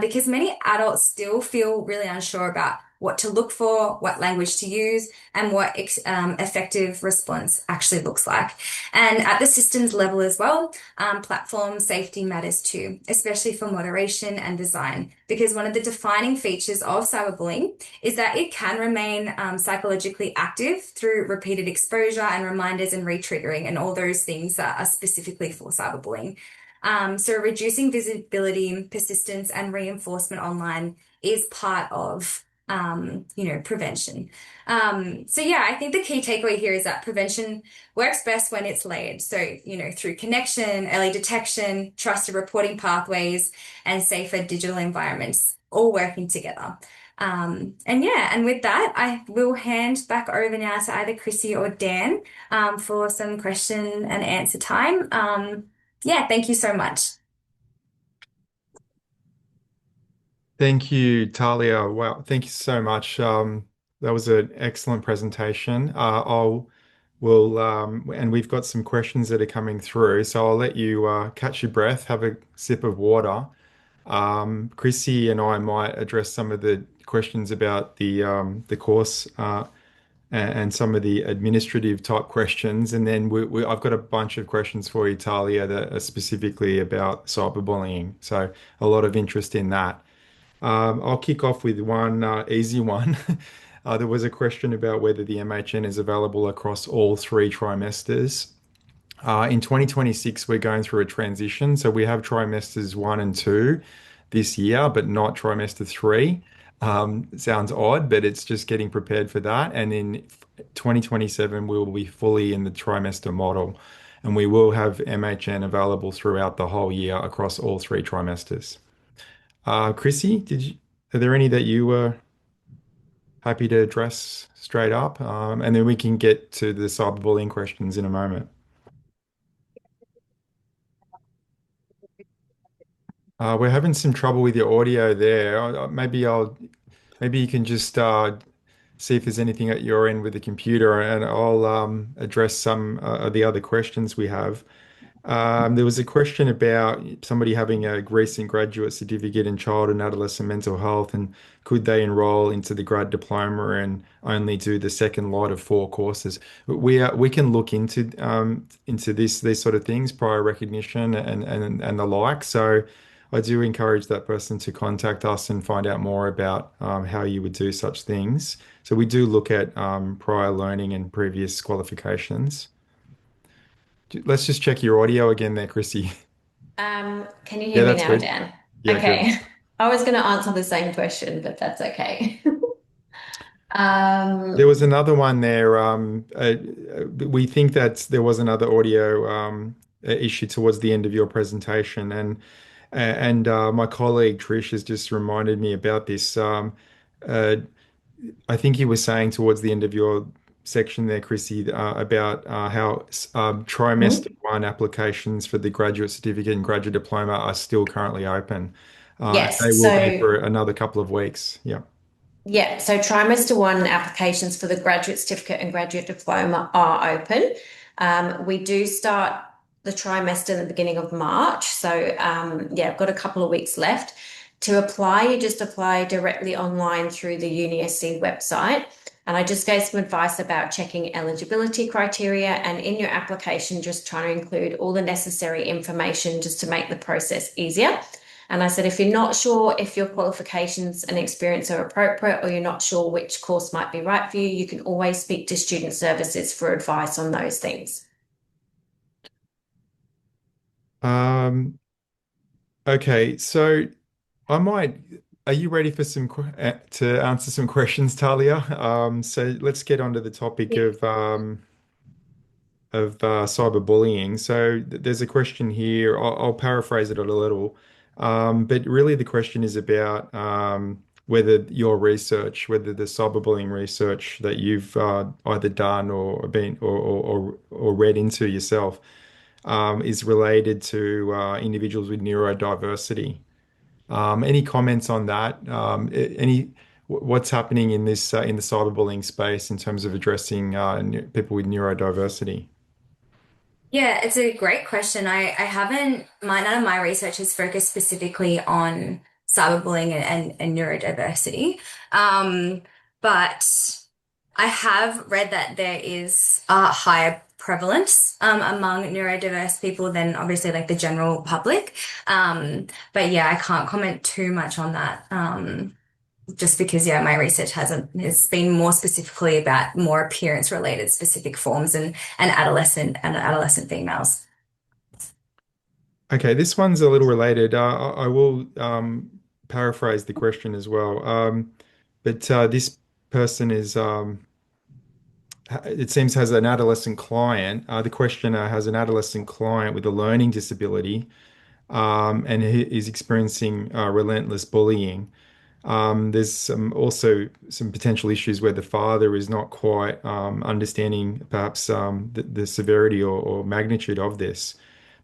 because many adults still feel really unsure about what to look for, what language to use, and what effective response actually looks like. And at the systems level as well, platform safety matters too, especially for moderation and design, because one of the defining features of cyberbullying is that it can remain psychologically active through repeated exposure and reminders and re-triggering and all those things that are specifically for cyberbullying. So reducing visibility, persistence, and reinforcement online is part of prevention. I think the key takeaway here is that prevention works best when it's layered. So, through connection, early detection, trusted reporting pathways, and safer digital environments, all working together. And with that, I will hand back over now to either Chrissy or Dan for some question and answer time. Thank you so much. Thank you, Talia. Wow, thank you so much. That was an excellent presentation. And we've got some questions that are coming through, so I'll let you catch your breath, have a sip of water. Chrissy and I might address some of the questions about the course and some of the administrative type questions, and then I've got a bunch of questions for you, Talia, that are specifically about cyberbullying. So a lot of interest in that. I'll kick off with one easy one. There was a question about whether the MHN is available across all three trimesters. In 2026, we're going through a transition. So we have trimesters 1 and 2 this year, but not trimester 3. Sounds odd, but it's just getting prepared for that. And in 2027, we will be fully in the trimester model. And we will have MHN available throughout the whole year across all three trimesters. Chrissy, are there any that you were happy to address straight up? And then we can get to the cyberbullying questions in a moment. We're having some trouble with your audio there. Maybe you can just see if there's anything at your end with the computer, and I'll address some of the other questions we have. There was a question about somebody having a recent graduate certificate in child and adolescent mental health, and could they enroll into the grad diploma and only do the second lot of 4 courses? We can look into these sort of things, prior recognition and the like. So I do encourage that person to contact us and find out more about how you would do such things. So we do look at prior learning and previous qualifications. Let's just check your audio again there, Chrissy. Can you Yeah, hear me that's now, good. Dan? Yeah, good. Okay. I was going to answer the same question, but that's okay. There Um, was another one there. We think that there was another audio issue towards the end of your presentation, and my colleague Trish has just reminded me about this. Uh, I think you were saying towards the end of your section there, Chrissy, about how trimester mhm. one applications for the graduate certificate and graduate diploma are still currently open. They Yes. will be So for another couple of weeks. Yeah. yeah, so trimester one applications for the graduate certificate and graduate diploma are open. We do start the trimester in the beginning of March. So yeah, I've got a couple of weeks left. To apply, you just apply directly online through the UniSC website. And I just gave some advice about checking eligibility criteria and in your application, just trying to include all the necessary information just to make the process easier. And I said, if you're not sure if your qualifications and experience are appropriate, or you're not sure which course might be right for you, you can always speak to student services for advice on those things. Um, okay, so I might. Are you ready for to answer some questions, Talia? So let's get onto the topic Yeah. of cyberbullying. So there's a question here. I'll paraphrase it a little, but really the question is about whether your research, whether the cyberbullying research that you've either done or been or read into yourself is related to individuals with neurodiversity. Any comments on that? What's happening in this in the cyberbullying space in terms of addressing people with neurodiversity? Yeah, it's a great question. I haven't, none of my research has focused specifically on cyberbullying and neurodiversity. Um, but I have read that there is a higher prevalence among neurodiverse people than obviously like the general public. But yeah, I can't comment too much on that. Just because, yeah, my research has been more specifically about more appearance related specific forms and adolescent females. Okay, this one's a little related. I will paraphrase the question as well. But this person it seems, has an adolescent client. The questioner has an adolescent client with a learning disability, and he is experiencing relentless bullying. There's also some potential issues where the father is not quite understanding perhaps the severity or magnitude of this.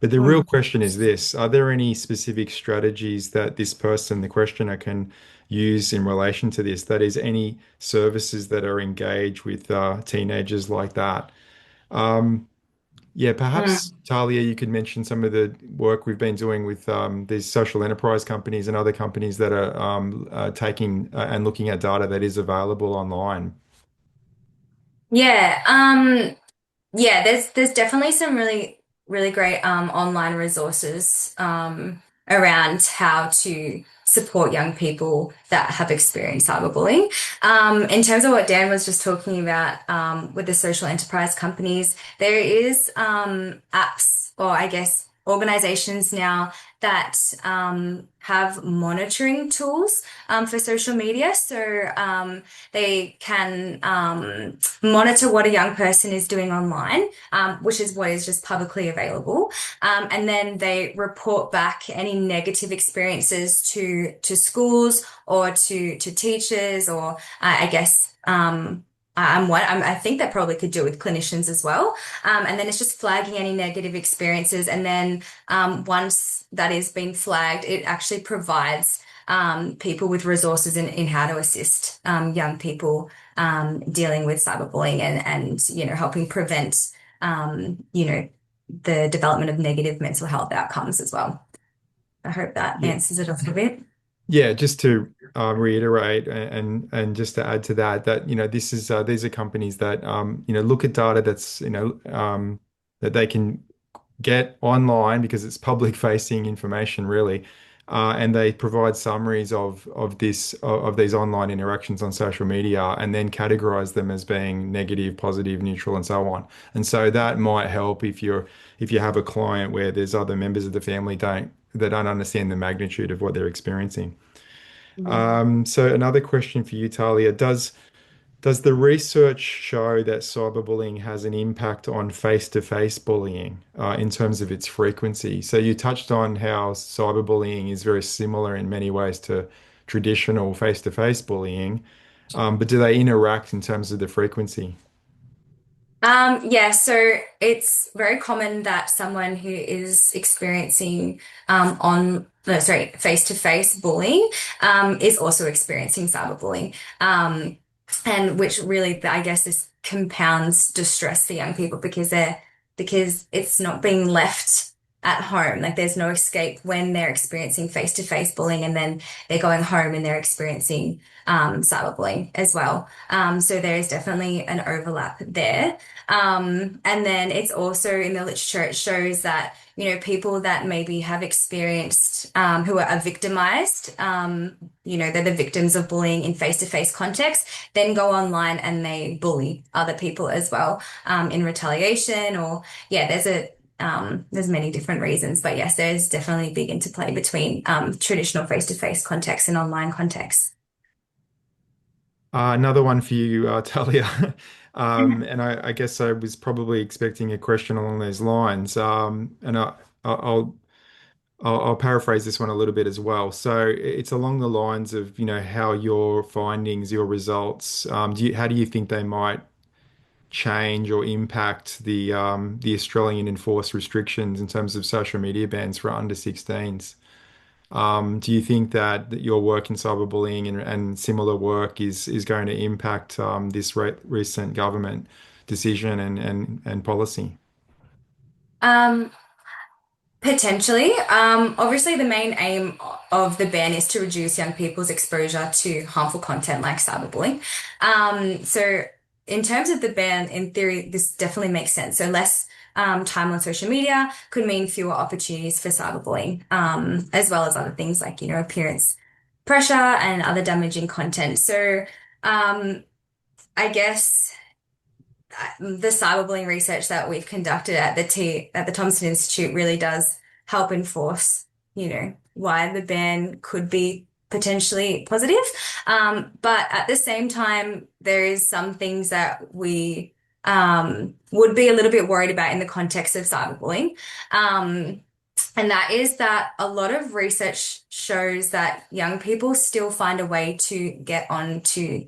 But the real Mm. question is this: are there any specific strategies that this person, the questioner, can use in relation to this? That is, any services that are engaged with teenagers like that? Um, yeah, perhaps Mm. Talia, you could mention some of the work we've been doing with these social enterprise companies and other companies that are taking and looking at data that is available online. Yeah, yeah, there's definitely some really great online resources around how to support young people that have experienced cyberbullying. In terms of what Dan was just talking about with the social enterprise companies, there is apps or I guess organizations now that have monitoring tools for social media. So they can monitor what a young person is doing online, which is what is just publicly available. And then they report back any negative experiences to schools or to teachers or I guess I think that probably could do with clinicians as well. And then it's just flagging any negative experiences. And then once that is being flagged, it actually provides people with resources in how to assist young people dealing with cyberbullying and you know helping prevent you know the development of negative mental health outcomes as well. I hope that Yeah. answers it a little bit. Yeah, just to reiterate and just to add to that, that this is these are companies that look at data that's that they can get online because it's public facing information really, and they provide summaries of these online interactions on social media and then categorize them as being negative, positive, neutral, and so on. And so that might help if you have a client where there's other members of the family don't understand the magnitude of what they're experiencing. So another question for you, Talia, does the research show that cyberbullying has an impact on face-to-face bullying in terms of its frequency? So you touched on how cyberbullying is very similar in many ways to traditional face-to-face bullying, but do they interact in terms of the frequency? Yeah, so it's very common that someone who is experiencing no, sorry, face-to-face bullying is also experiencing cyberbullying. And which really, I guess, this compounds distress for young people because it's not being left at home. Like there's no escape when they're experiencing face-to-face bullying, and then they're going home and they're experiencing cyberbullying as well. So there is definitely an overlap there. And then it's also in the literature, it shows that, people that maybe have experienced, who are victimized, they're the victims of bullying in face-to-face context, then go online and they bully other people as well, in retaliation or, yeah, there's many different reasons, but yes, there's definitely a big interplay between, traditional face-to-face context and online context. Another one for you, Talia. And I guess I was probably expecting a question along those lines. And I'll, I'll paraphrase this one a little bit as well. So it's along the lines of, how your findings, your results, how do you think they might change or impact the Australian enforced restrictions in terms of social media bans for under 16s? Do you think that your work in cyberbullying and similar work is going to impact this recent government decision and policy? Um, Potentially. Obviously, the main aim of the ban is to reduce young people's exposure to harmful content like cyberbullying. So, in terms of the ban, in theory, this definitely makes sense. So, less time on social media could mean fewer opportunities for cyberbullying, as well as other things like, appearance pressure and other damaging content. So, um, I guess the cyberbullying research that we've conducted at the Thompson Institute really does help enforce, why the ban could be potentially positive. But at the same time, there is some things that we would be a little bit worried about in the context of cyberbullying. And that is that a lot of research shows that young people still find a way to get on to,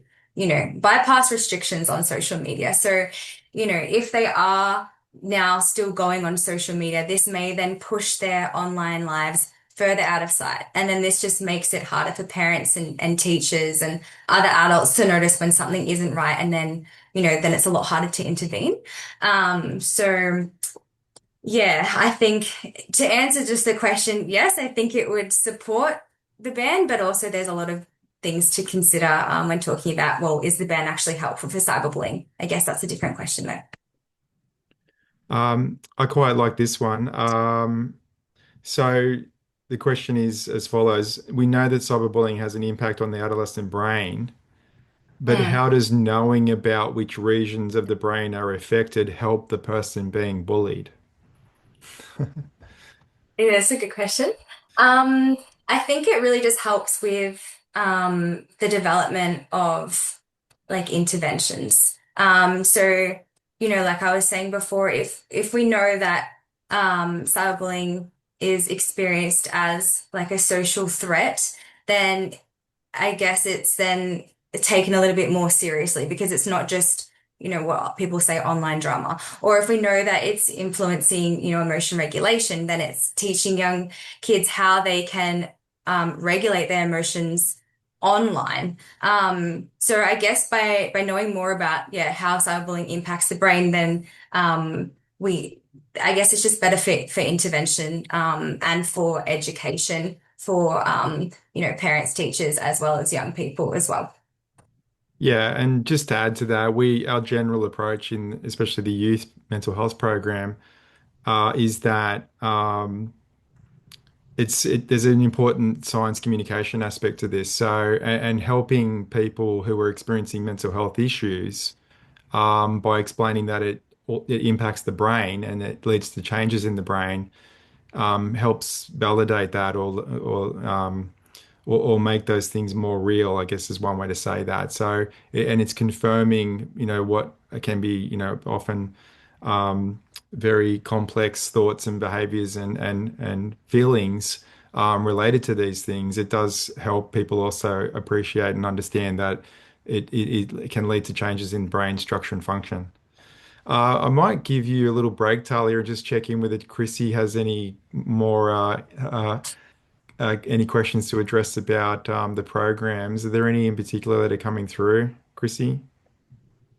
bypass restrictions on social media. So, if they are now still going on social media, this may then push their online lives further out of sight. And then this just makes it harder for parents and teachers and other adults to notice when something isn't right. And then, then it's a lot harder to intervene. So yeah, I think to answer just the question, yes, I think it would support the ban, but also there's a lot of things to consider when talking about, well, is the ban actually helpful for cyberbullying? I guess that's a different question though. I quite like this one. So the question is as follows. We know that cyberbullying has an impact on the adolescent brain, but Mm. how does knowing about which regions of the brain are affected help the person being bullied? Yeah, that's a good question. Um, I think it really just helps with the development of like interventions. So like I was saying before, if we know that cyberbullying is experienced as like a social threat, then I guess it's then taken a little bit more seriously because it's not just, what people say online drama. Or if we know that it's influencing, emotion regulation, then it's teaching young kids how they can regulate their emotions online. So I guess by knowing more about, yeah, how cyberbullying impacts the brain, then we I guess it's just better for intervention and for education for parents, teachers, as well as young people as well. Yeah, and just to add to that, our general approach in especially the youth mental health program is that there's an important science communication aspect to this. So, and helping people who are experiencing mental health issues by explaining that it impacts the brain and it leads to changes in the brain helps validate that or make those things more real, I guess is one way to say that. So, and it's confirming, what can be, often very complex thoughts and behaviors and feelings related to these things. It does help people also appreciate and understand that it can lead to changes in brain structure and function. I might give you a little break, Talia, and just check in with it. Chrissy has any more any questions to address about the programs? Are there any in particular that are coming through, Chrissy?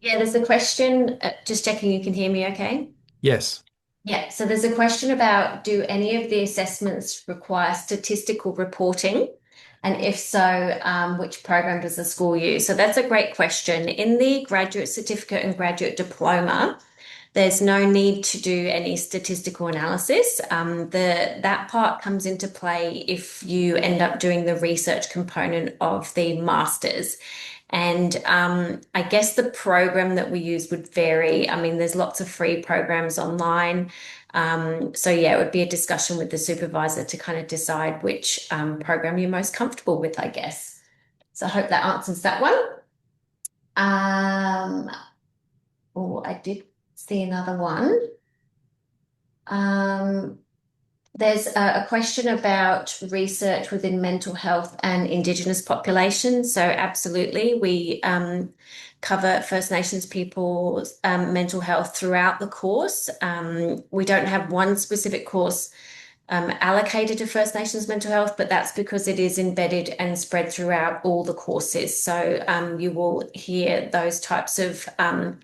Yeah, there's a question, just checking you can hear me okay? Yes. Yeah, so there's a question about, do any of the assessments require statistical reporting? And if so, which program does the school use? So that's a great question. In the graduate certificate and graduate diploma, there's no need to do any statistical analysis. That part comes into play if you end up doing the research component of the master's. And I guess the program that we use would vary. I mean, there's lots of free programs online. So yeah, it would be a discussion with the supervisor to kind of decide which program you're most comfortable with, I guess. So I hope that answers that one. Oh, I did see another one. There's a question about research within mental health and Indigenous populations. So absolutely, we cover First Nations people's mental health throughout the course. We don't have one specific course allocated to First Nations mental health, but that's because it is embedded and spread throughout all the courses. So you will hear those types of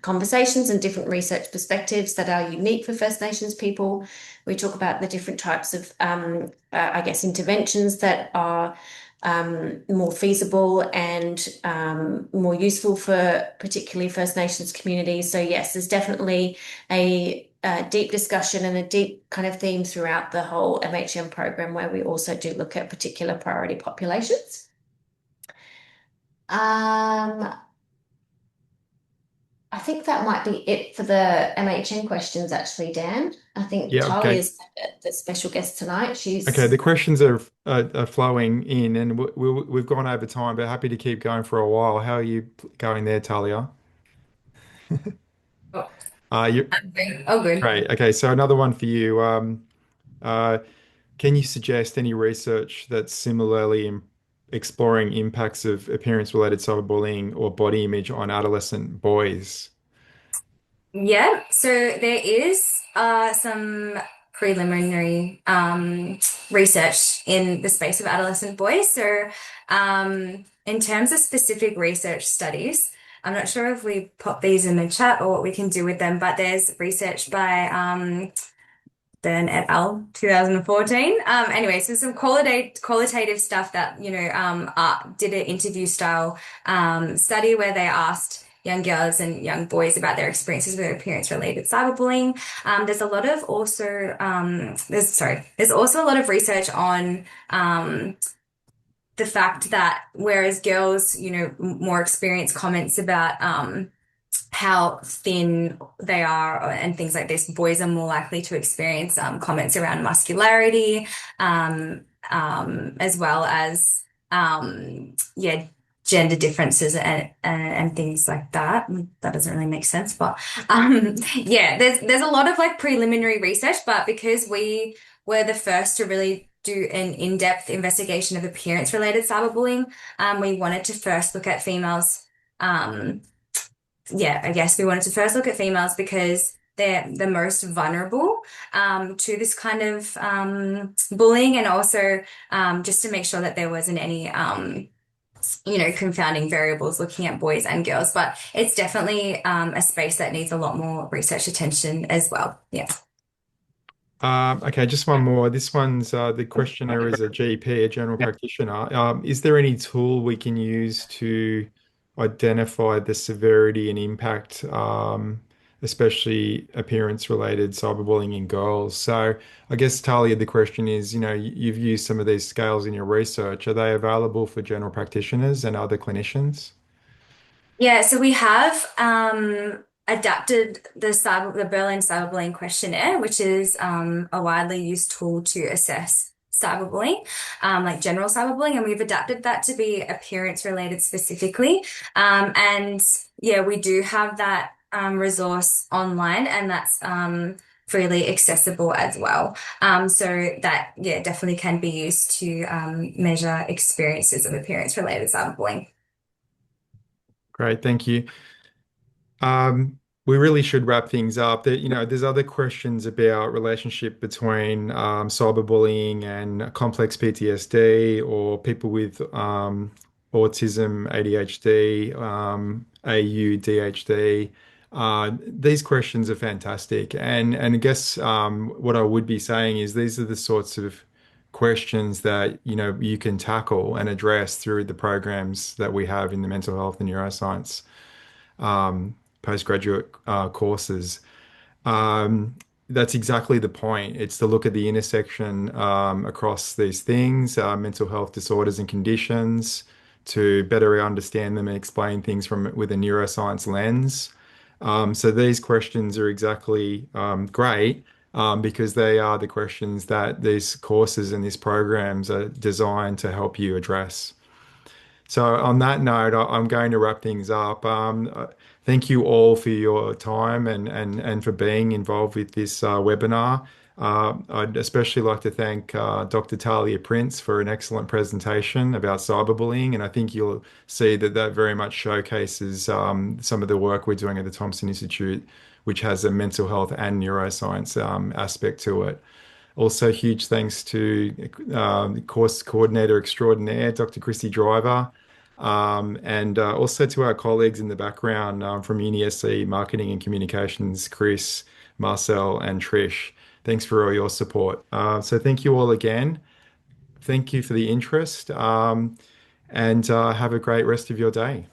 conversations and different research perspectives that are unique for First Nations people. We talk about the different types of, I guess, interventions that are more feasible and more useful for particularly First Nations communities. So yes, there's definitely a deep discussion and a deep kind of theme throughout the whole MHM program where we also do look at particular priority populations. I think that might be it for the MHM questions actually, Dan. I think Yeah, okay. Talia's the special guest tonight. Okay, She's the questions are flowing in, and we've gone over time, but happy to keep going for a while. How are you going there, Talia? Oh, You I'm great. Oh, good. great. Okay, so another one for you. Uh, can you suggest any research that's similarly exploring impacts of appearance-related cyberbullying or body image on adolescent boys? Yeah, so there is some preliminary research in the space of adolescent boys. So, in terms of specific research studies, I'm not sure if we pop these in the chat or what we can do with them, but there's research by Byrne et al. 2014. Anyway, so some qualitative stuff that, did an interview style study where they asked young girls and young boys about their experiences with appearance-related cyberbullying. There's also a lot of research on the fact that whereas girls, more experienced comments about how thin they are and things like this, boys are more likely to experience comments around muscularity, as well as gender differences and things like that. That doesn't really make sense, but there's a lot of like preliminary research, but because we were the first to really do an in-depth investigation of appearance-related cyberbullying, we wanted to first look at females. I guess we wanted to first look at females because they're the most vulnerable to this kind of bullying, and also just to make sure that there wasn't any confounding variables looking at boys and girls. But it's definitely a space that needs a lot more research attention as well. Yeah. Okay, just one more. This one's the questioner is a GP, a general practitioner. Is there any tool we can use to identify the severity and impact, especially appearance-related cyberbullying in girls? So I guess, Talia, the question is, you've used some of these scales in your research. Are they available for general practitioners and other clinicians? Yeah, so we have adapted the Berlin Cyberbullying Questionnaire, which is a widely used tool to assess cyberbullying, like general cyberbullying, and we've adapted that to be appearance related specifically. And yeah, we do have that resource online, and that's freely accessible as well. So that yeah, definitely can be used to measure experiences of appearance related cyberbullying. Great, thank you. We really should wrap things up. There's other questions about relationship between cyberbullying and complex PTSD or people with autism, ADHD, AU, DHD. These questions are fantastic, and I guess what I would be saying is these are the sorts of questions that you can tackle and address through the programs that we have in the mental health and neuroscience postgraduate courses. Um, that's exactly the point. It's to look at the intersection across these things, mental health disorders and conditions, to better understand them and explain things from with a neuroscience lens. So these questions are exactly great because they are the questions that these courses and these programs are designed to help you address. So on that note, I'm going to wrap things up. Thank you all for your time and for being involved with this webinar. I'd especially like to thank Dr. Taliah Prince for an excellent presentation about cyberbullying, and I think you'll see that that very much showcases some of the work we're doing at the Thompson Institute, which has a mental health and neuroscience aspect to it. Also, huge thanks to course coordinator extraordinaire, Dr. Christy Driver, and also to our colleagues in the background from UniSC Marketing and Communications, Chris, Marcel, and Trish. Thanks for all your support. So thank you all again. Thank you for the interest, and have a great rest of your day.